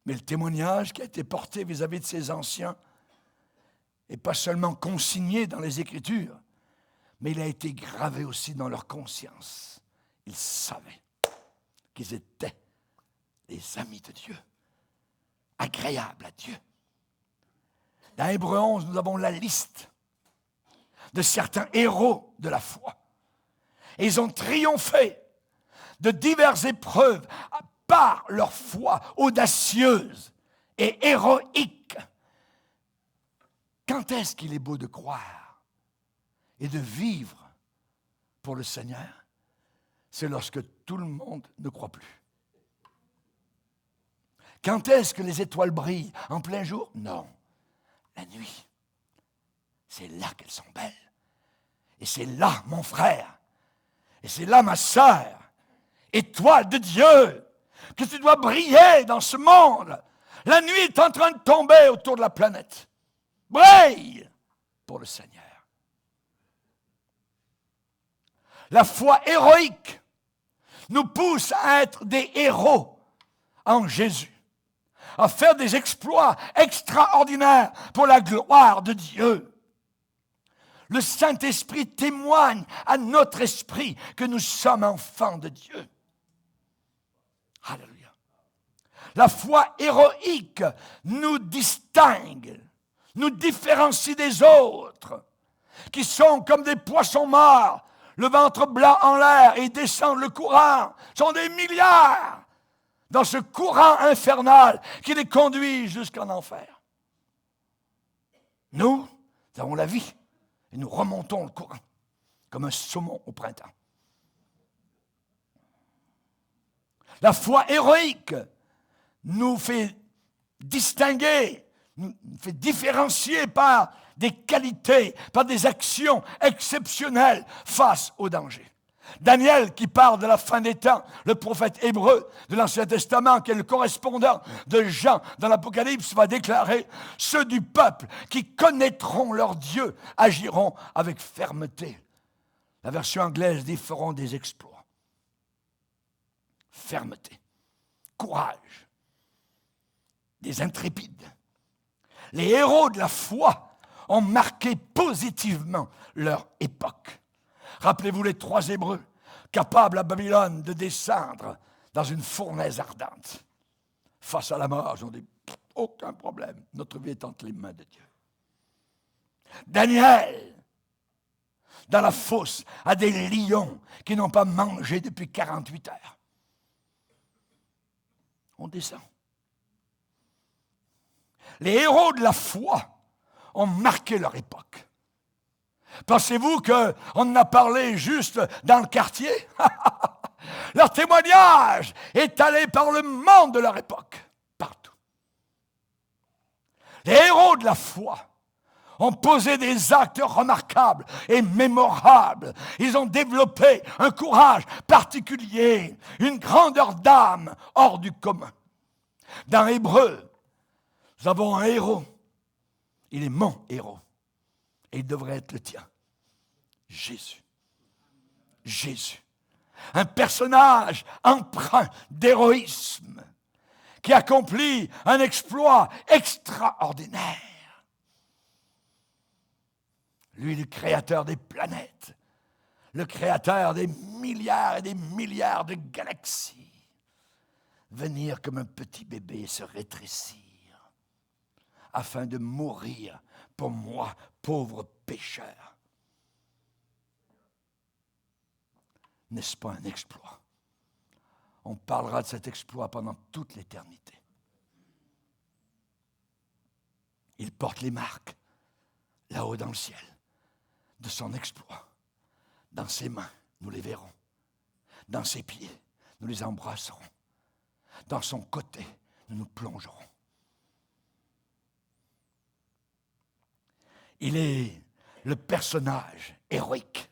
Mais le témoignage qui a été porté vis-à-vis de ces anciens n'est pas seulement consigné dans les Écritures, mais il a été gravé aussi dans leur conscience. Ils savaient qu'ils étaient les amis de Dieu, agréables à Dieu. Dans Hébreux 11, nous avons la liste de certains héros de la foi. Et ils ont triomphé de diverses épreuves par leur foi audacieuse et héroïque. Quand est-ce qu'il est beau de croire et de vivre pour le Seigneur? C'est lorsque tout le monde ne croit plus. Quand est-ce que les étoiles brillent? En plein jour? Non. La nuit. C'est là qu'elles sont belles. Et c'est là, mon frère, et c'est là, ma sœur, étoile de Dieu, que tu dois briller dans ce monde. La nuit est en train de tomber autour de la planète. Brille pour le Seigneur. La foi héroïque nous pousse à être des héros en Jésus, à faire des exploits extraordinaires pour la gloire de Dieu. Le Saint-Esprit témoigne à notre esprit que nous sommes enfants de Dieu. Alléluia. La foi héroïque nous distingue nous différencie des autres, qui sont comme des poissons morts, le ventre blanc en l'air et descendent le courant. Ce sont des milliards dans ce courant infernal qui les conduit jusqu'en enfer. Nous avons la vie et nous remontons le courant comme un saumon au printemps. La foi héroïque nous fait distinguer, nous fait différencier par des qualités, par des actions exceptionnelles face au danger. Daniel, qui parle de la fin des temps, le prophète hébreu de l'Ancien Testament, qui est le correspondant de Jean dans l'Apocalypse, va déclarer « Ceux du peuple qui connaîtront leur Dieu agiront avec fermeté. » La version anglaise dit « feront des exploits. » Fermeté, courage, des intrépides. Les héros de la foi ont marqué positivement leur époque. Rappelez-vous les 3 Hébreux, capables à Babylone de descendre dans une fournaise ardente. Face à la mort, ils ont dit, aucun problème, notre vie est entre les mains de Dieu. Daniel, dans la fosse, a des lions qui n'ont pas mangé depuis 48 heures. On descend. Les héros de la foi ont marqué leur époque. Pensez-vous qu'on en a parlé juste dans le quartier? Leur témoignage est allé par le monde de leur époque, partout. Les héros de la foi ont posé des actes remarquables et mémorables. Ils ont développé un courage particulier, une grandeur d'âme hors du commun. Dans Hébreu, nous avons un héros. Il est mon héros. Et il devrait être le tien. Jésus. Jésus. Un personnage empreint d'héroïsme qui accomplit un exploit extraordinaire. Lui, le créateur des planètes, le créateur des milliards et des milliards de galaxies, venir comme un petit bébé se rétrécir afin de mourir pour moi, pauvre pécheur. N'est-ce pas un exploit? On parlera de cet exploit pendant toute l'éternité. Il porte les marques, là-haut dans le ciel, de son exploit. Dans ses mains, nous les verrons. Dans ses pieds, nous les embrasserons. Dans son côté, nous nous plongerons. Il est le personnage héroïque.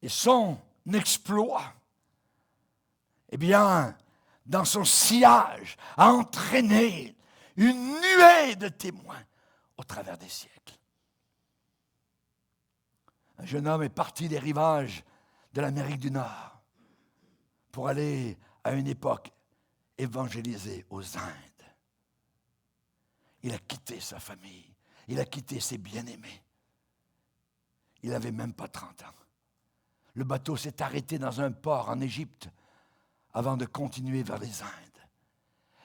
Et son exploit, eh bien, dans son sillage, a entraîné une nuée de témoins au travers des siècles. Un jeune homme est parti des rivages de l'Amérique du Nord pour aller à une époque évangéliser aux Indes. Il a quitté sa famille, il a quitté ses bien-aimés. Il n'avait même pas 30 ans. Le bateau s'est arrêté dans un port en Égypte avant de continuer vers les Indes.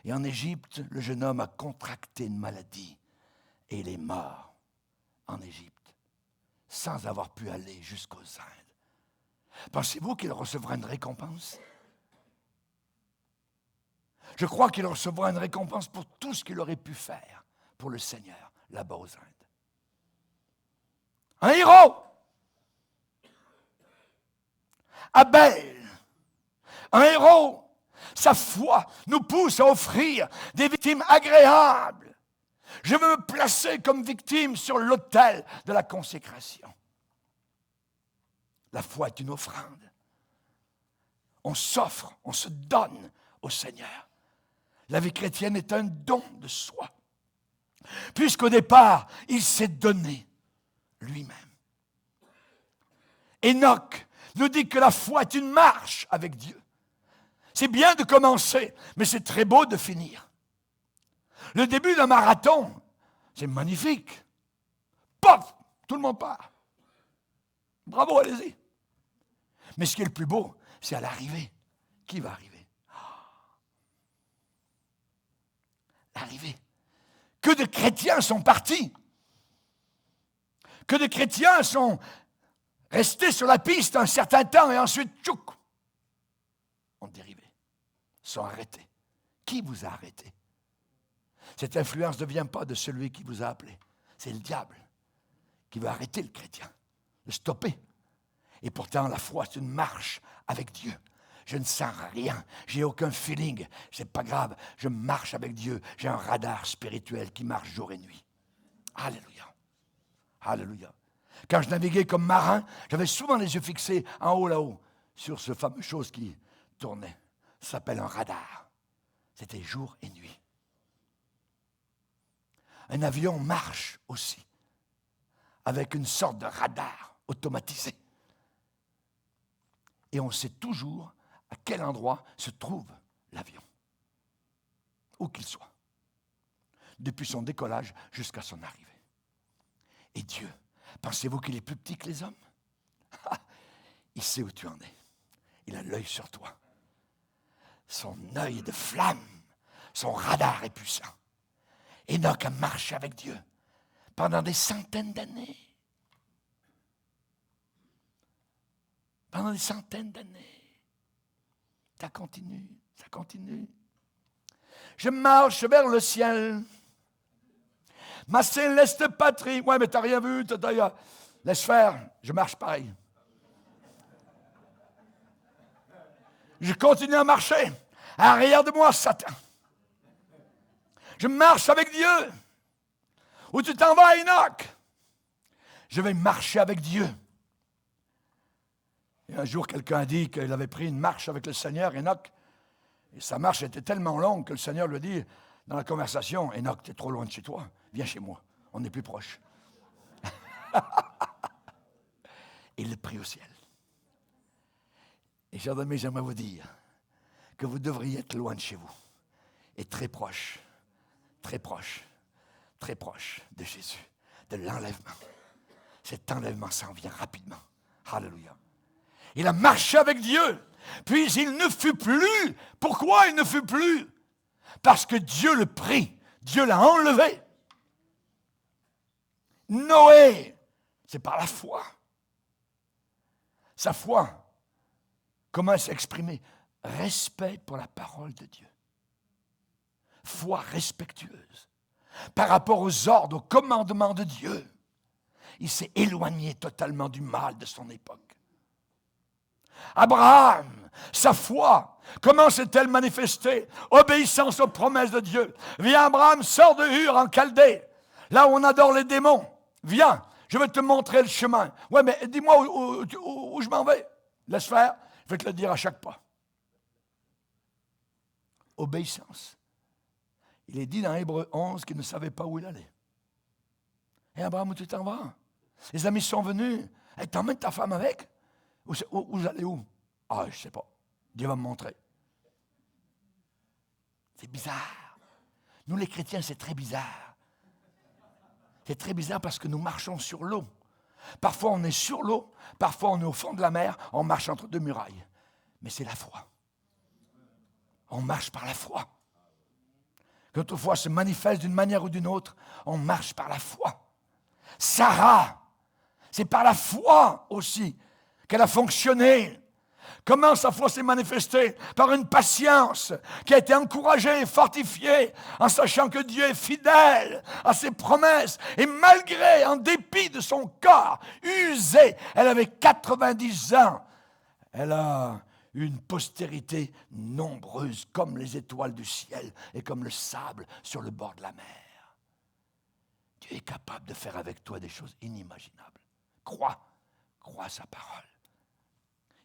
Et en Égypte, le jeune homme a contracté une maladie et il est mort en Égypte sans avoir pu aller jusqu'aux Indes. Pensez-vous qu'il recevra une récompense? Je crois qu'il recevra une récompense pour tout ce qu'il aurait pu faire pour le Seigneur là-bas aux Indes. Un héros! Abel, un héros, sa foi nous pousse à offrir des victimes agréables. Je veux me placer comme victime sur l'autel de la consécration. La foi est une offrande. On s'offre, on se donne au Seigneur. La vie chrétienne est un don de soi. Puisqu'au départ, il s'est donné lui-même. Enoch nous dit que la foi est une marche avec Dieu. C'est bien de commencer, mais c'est très beau de finir. Le début d'un marathon, c'est magnifique. Pof! Tout le monde part. Bravo, allez-y. Mais ce qui est le plus beau, c'est à l'arrivée. Qui va arriver? arrivé. Que de chrétiens sont partis. Que de chrétiens sont restés sur la piste un certain temps et ensuite, tchouk, ont dérivé, sont arrêtés. Qui vous a arrêté? Cette influence ne vient pas de celui qui vous a appelé. C'est le diable qui veut arrêter le chrétien, le stopper. Et pourtant, la foi, c'est une marche avec Dieu. Je ne sens rien, j'ai aucun feeling, c'est pas grave, je marche avec Dieu, j'ai un radar spirituel qui marche jour et nuit. Alléluia. Alléluia. Quand je naviguais comme marin, j'avais souvent les yeux fixés en haut là-haut sur ce fameux chose qui tournait. Ça s'appelle un radar. C'était jour et nuit. Un avion marche aussi avec une sorte de radar automatisé. Et on sait toujours à quel endroit se trouve l'avion, où qu'il soit, depuis son décollage jusqu'à son arrivée. Et Dieu, pensez-vous qu'il est plus petit que les hommes? Il sait où tu en es. Il a l'œil sur toi. Son œil est de flamme, son radar est puissant. Enoch a marché avec Dieu pendant des centaines d'années. Pendant des centaines d'années. Ça continue, ça continue. Je marche vers le ciel. Ma céleste patrie. Ouais, mais t'as rien vu. Laisse faire. Je marche pareil. Je continue à marcher. Arrière de moi, Satan. Je marche avec Dieu. Où tu t'en vas, Enoch? Je vais marcher avec Dieu. Et un jour, quelqu'un a dit qu'il avait pris une marche avec le Seigneur, Enoch, et sa marche était tellement longue que le Seigneur lui a dit, dans la conversation, Enoch, tu es trop loin de chez toi, viens chez moi, on est plus proche. Et il l'a pris au ciel. Et chers amis, j'aimerais vous dire que vous devriez être loin de chez vous, et très proche de Jésus, de l'enlèvement. Cet enlèvement s'en vient rapidement. Alléluia. Il a marché avec Dieu, puis il ne fut plus. Pourquoi il ne fut plus? Parce que Dieu le prit, Dieu l'a enlevé. Noé, c'est par la foi. Sa foi, comment s'exprimer? Respect pour la parole de Dieu. Foi respectueuse par rapport aux ordres, aux commandements de Dieu. Il s'est éloigné totalement du mal de son époque. Abraham, sa foi, comment s'est-elle manifestée? Obéissance aux promesses de Dieu. Viens Abraham, sors de Ur en Chaldée, là où on adore les démons. Viens, je vais te montrer le chemin. Ouais, mais dis-moi où je m'en vais. Laisse faire, je vais te le dire à chaque pas. Obéissance. Il est dit dans Hébreux 11 qu'il ne savait pas où il allait. Et Abraham, où tu t'en vas? Les amis sont venus. Hey, t'emmènes ta femme avec? Vous allez où? Ah, je ne sais pas. Dieu va me montrer. C'est bizarre. Nous, les chrétiens, c'est très bizarre. C'est très bizarre parce que nous marchons sur l'eau. Parfois, on est sur l'eau. Parfois, on est au fond de la mer. On marche entre deux murailles. Mais c'est la foi. On marche par la foi. Quand notre foi se manifeste d'une manière ou d'une autre, on marche par la foi. Sarah, c'est par la foi aussi qu'elle a fonctionné. Comment sa foi s'est manifestée? Par une patience qui a été encouragée et fortifiée en sachant que Dieu est fidèle à ses promesses. Et malgré, en dépit de son corps usé, elle avait 90 ans. Elle a une postérité nombreuse comme les étoiles du ciel et comme le sable sur le bord de la mer. Dieu est capable de faire avec toi des choses inimaginables. Crois sa parole.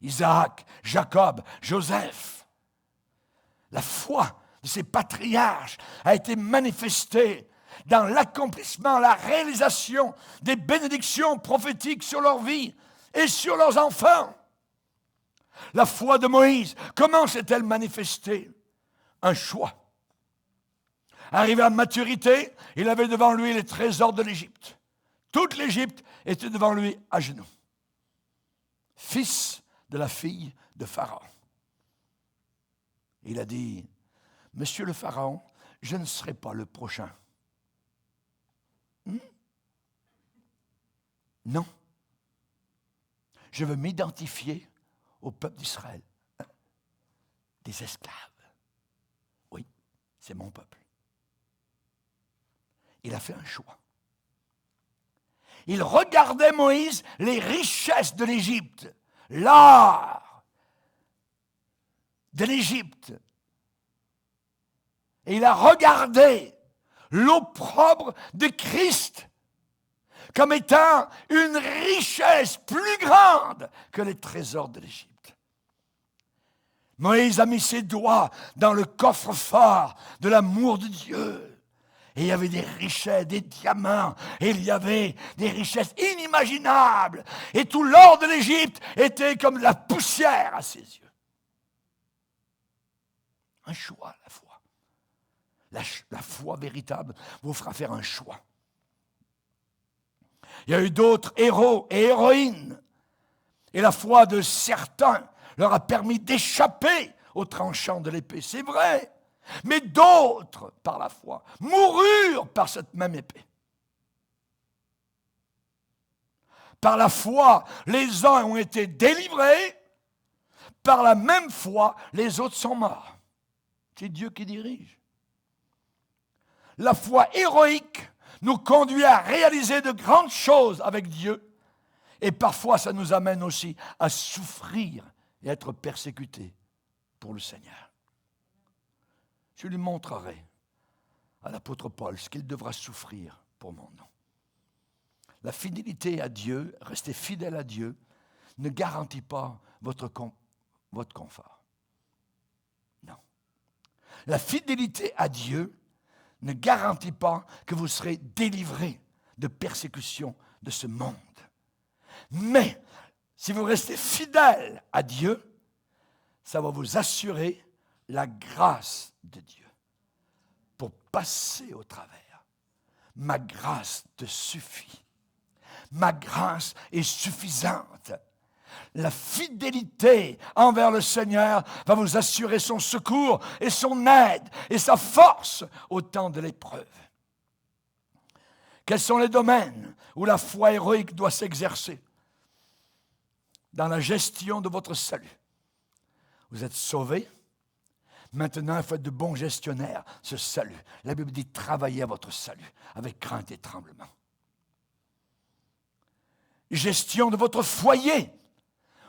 Isaac, Jacob, Joseph. La foi de ces patriarches a été manifestée dans l'accomplissement, la réalisation des bénédictions prophétiques sur leur vie et sur leurs enfants. La foi de Moïse, comment s'est-elle manifestée? Un choix. Arrivé à maturité, il avait devant lui les trésors de l'Égypte. Toute l'Égypte était devant lui à genoux. Fils de la fille de Pharaon. Il a dit, Monsieur le Pharaon, je ne serai pas le prochain. Non. Je veux m'identifier au peuple d'Israël. Des esclaves. Oui, c'est mon peuple. Il a fait un choix. Il regardait Moïse les richesses de l'Égypte, l'or de l'Égypte. Et il a regardé l'opprobre de Christ comme étant une richesse plus grande que les trésors de l'Égypte. Moïse a mis ses doigts dans le coffre-fort de l'amour de Dieu. Et il y avait des richesses, des diamants, et il y avait des richesses inimaginables. Et tout l'or de l'Égypte était comme de la poussière à ses yeux. Un choix, la foi. La foi véritable vous fera faire un choix. Il y a eu d'autres héros et héroïnes. Et la foi de certains leur a permis d'échapper au tranchant de l'épée. C'est vrai. Mais d'autres, par la foi, moururent par cette même épée. Par la foi, les uns ont été délivrés. Par la même foi, les autres sont morts. C'est Dieu qui dirige. La foi héroïque nous conduit à réaliser de grandes choses avec Dieu. Et parfois, ça nous amène aussi à souffrir et être persécutés pour le Seigneur. Je lui montrerai à l'apôtre Paul ce qu'il devra souffrir pour mon nom. La fidélité à Dieu, rester fidèle à Dieu, ne garantit pas votre confort. Non. La fidélité à Dieu ne garantit pas que vous serez délivrés de persécutions de ce monde. Mais si vous restez fidèle à Dieu, ça va vous assurer la grâce de Dieu pour passer au travers. Ma grâce te suffit. Ma grâce est suffisante. La fidélité envers le Seigneur va vous assurer son secours et son aide et sa force au temps de l'épreuve. Quels sont les domaines où la foi héroïque doit s'exercer? Dans la gestion de votre salut. Vous êtes sauvés. Maintenant, faites de bons gestionnaires ce salut. La Bible dit travaillez à votre salut avec crainte et tremblement. Gestion de votre foyer.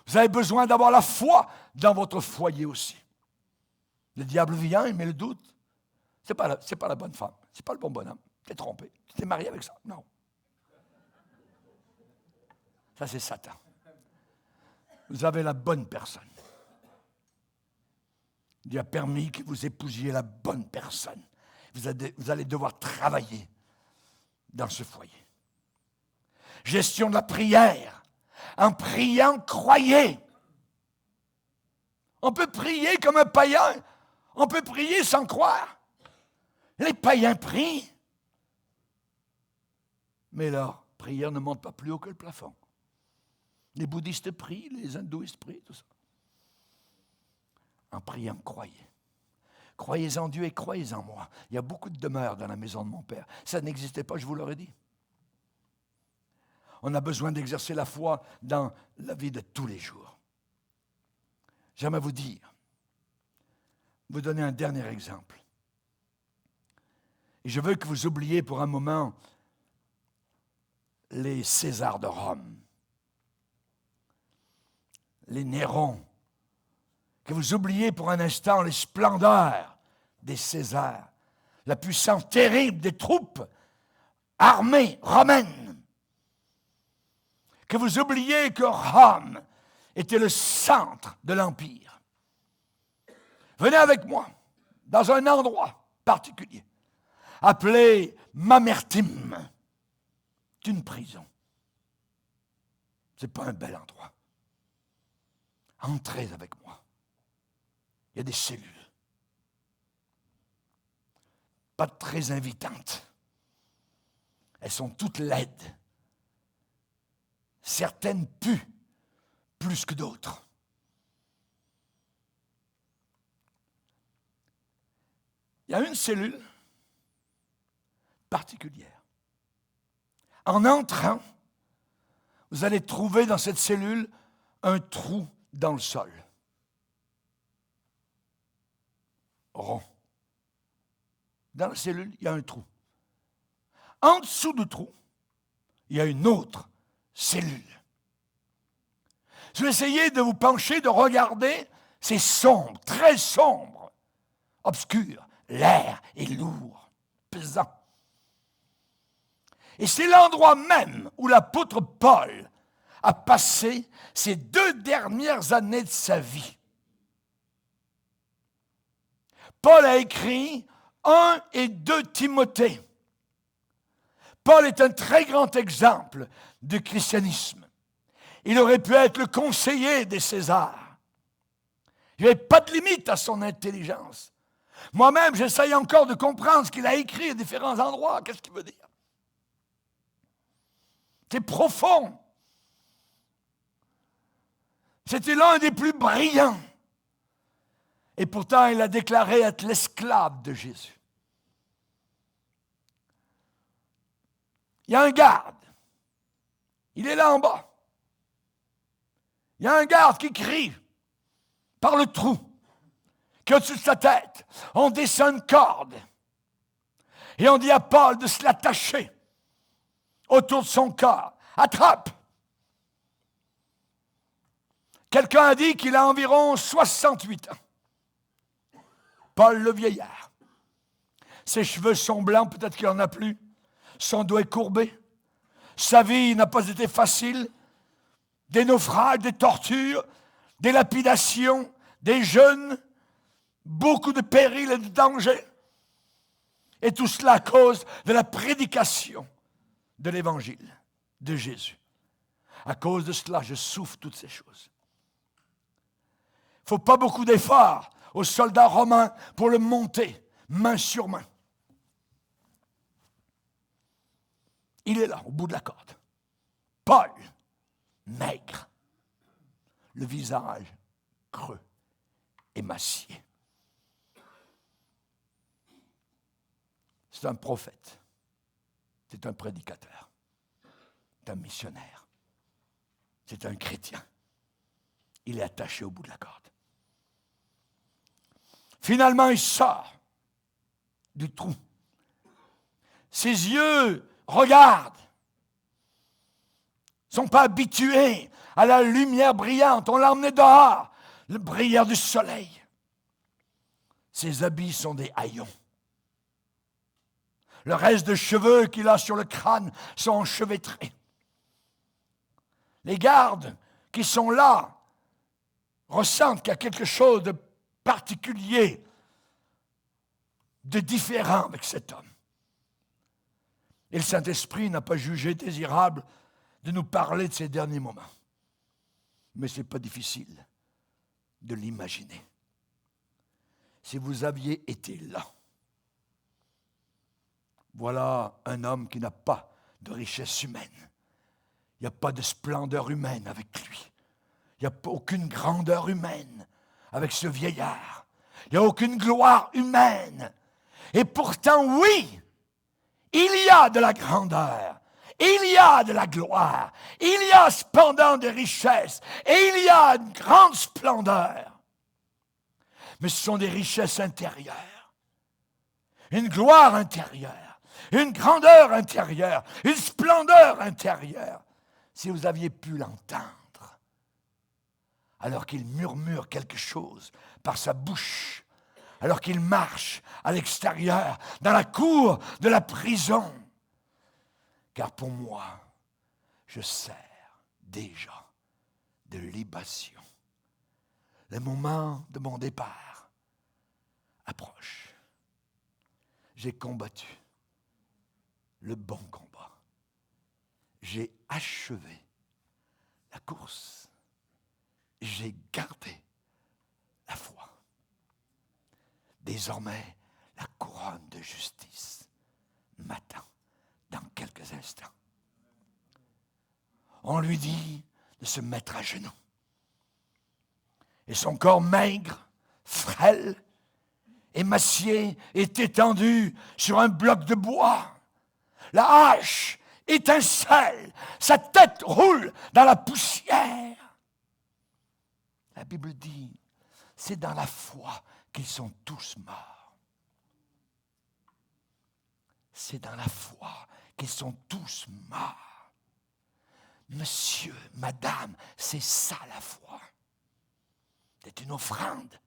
Vous avez besoin d'avoir la foi dans votre foyer aussi. Le diable vient, il met le doute. C'est pas la bonne femme. C'est pas le bon bonhomme. Tu t'es trompé. Tu t'es marié avec ça. Non. Ça, c'est Satan. Vous avez la bonne personne. Dieu a permis que vous épousiez la bonne personne. Vous allez devoir travailler dans ce foyer. Gestion de la prière. En priant, croyez. On peut prier comme un païen. On peut prier sans croire. Les païens prient. Mais leur prière ne monte pas plus haut que le plafond. Les bouddhistes prient, les hindouistes prient, tout ça. En priant, croyez. Croyez en Dieu et croyez en moi. Il y a beaucoup de demeures dans la maison de mon Père. Ça n'existait pas, je vous l'aurais dit. On a besoin d'exercer la foi dans la vie de tous les jours. J'aimerais vous donner un dernier exemple. Et je veux que vous oubliez pour un moment les Césars de Rome, les Nérons, que vous oubliez pour un instant les splendeurs des Césars, la puissance terrible des troupes armées romaines, que vous oubliez que Rome était le centre de l'Empire. Venez avec moi dans un endroit particulier, appelé Mamertine. C'est une prison. Ce n'est pas un bel endroit. Entrez avec moi. Il y a des cellules. Pas très invitantes. Elles sont toutes laides. Certaines puent plus que d'autres. Il y a une cellule particulière. En entrant, vous allez trouver dans cette cellule un trou dans le sol. Rond. Dans la cellule, il y a un trou. En dessous du trou, il y a une autre cellule. Si vous essayez de vous pencher, de regarder, c'est sombre, très sombre, obscur. L'air est lourd, pesant. Et c'est l'endroit même où l'apôtre Paul a passé ses 2 dernières années de sa vie. Paul a écrit 1 et 2 Timothée. Paul est un très grand exemple du christianisme. Il aurait pu être le conseiller des Césars. Il n'y avait pas de limite à son intelligence. Moi-même, j'essaye encore de comprendre ce qu'il a écrit à différents endroits. Qu'est-ce qu'il veut dire? C'est profond. C'était l'un des plus brillants. Et pourtant, il a déclaré être l'esclave de Jésus. Il y a un garde. Il est là en bas. Il y a un garde qui crie par le trou qui est au-dessus de sa tête. On descend une corde. Et on dit à Paul de se l'attacher autour de son corps. Attrape! Quelqu'un a dit qu'il a environ 68 ans. Paul le vieillard. Ses cheveux sont blancs, peut-être qu'il n'en a plus. Son dos est courbé. Sa vie n'a pas été facile. Des naufrages, des tortures, des lapidations, des jeûnes, beaucoup de périls et de dangers. Et tout cela à cause de la prédication de l'Évangile de Jésus. À cause de cela, je souffre toutes ces choses. Il ne faut pas beaucoup d'efforts aux soldats romains pour le monter, main sur main. Il est là, au bout de la corde. Paul, maigre, le visage creux, émacié. C'est un prophète, c'est un prédicateur, c'est un missionnaire, c'est un chrétien. Il est attaché au bout de la corde. Finalement, il sort du trou. Ses yeux regardent. Ils ne sont pas habitués à la lumière brillante. On l'a emmené dehors, le brillant du soleil. Ses habits sont des haillons. Le reste de cheveux qu'il a sur le crâne sont enchevêtrés. Les gardes qui sont là ressentent qu'il y a quelque chose de particulier, de différent avec cet homme. Et le Saint-Esprit n'a pas jugé désirable de nous parler de ces derniers moments. Mais ce n'est pas difficile de l'imaginer. Si vous aviez été là, voilà un homme qui n'a pas de richesse humaine. Il n'y a pas de splendeur humaine avec lui. Il n'y a aucune grandeur humaine avec ce vieillard. Il n'y a aucune gloire humaine. Et pourtant, oui, il y a de la grandeur. Il y a de la gloire. Il y a cependant des richesses. Et il y a une grande splendeur. Mais ce sont des richesses intérieures. Une gloire intérieure. Une grandeur intérieure. Une splendeur intérieure. Si vous aviez pu l'entendre, alors qu'il murmure quelque chose par sa bouche, alors qu'il marche à l'extérieur, dans la cour de la prison. Car pour moi, je sers déjà de libation. Le moment de mon départ approche. J'ai combattu le bon combat. J'ai achevé la course. J'ai gardé la foi. Désormais, la couronne de justice m'attend dans quelques instants. On lui dit de se mettre à genoux. Et son corps maigre, frêle, émacié, est étendu sur un bloc de bois. la hache étincelle, sa tête roule dans la poussière. La Bible dit, c'est dans la foi qu'ils sont tous morts. C'est dans la foi qu'ils sont tous morts. Monsieur, madame, c'est ça la foi. C'est une offrande,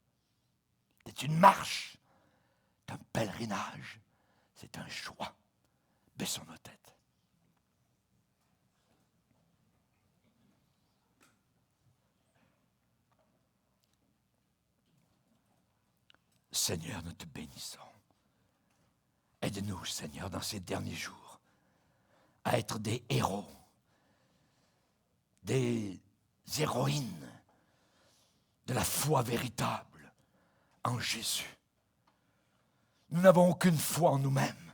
c'est une marche, c'est un pèlerinage, c'est un choix. Baissons nos têtes. Seigneur, nous te bénissons. Aide-nous, Seigneur, dans ces derniers jours, à être des héros, des héroïnes de la foi véritable en Jésus. Nous n'avons aucune foi en nous-mêmes.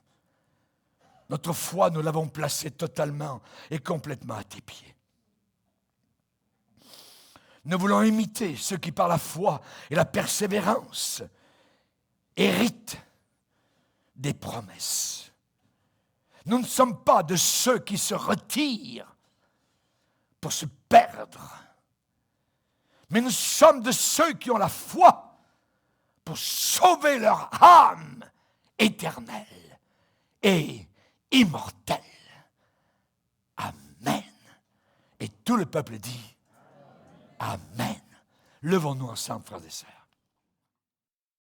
Notre foi, nous l'avons placée totalement et complètement à tes pieds. Nous voulons imiter ceux qui, par la foi et la persévérance, héritent des promesses. Nous ne sommes pas de ceux qui se retirent pour se perdre, mais nous sommes de ceux qui ont la foi pour sauver leur âme éternelle et immortelle. Amen. Et tout le peuple dit Amen. Levons-nous ensemble, frères et sœurs.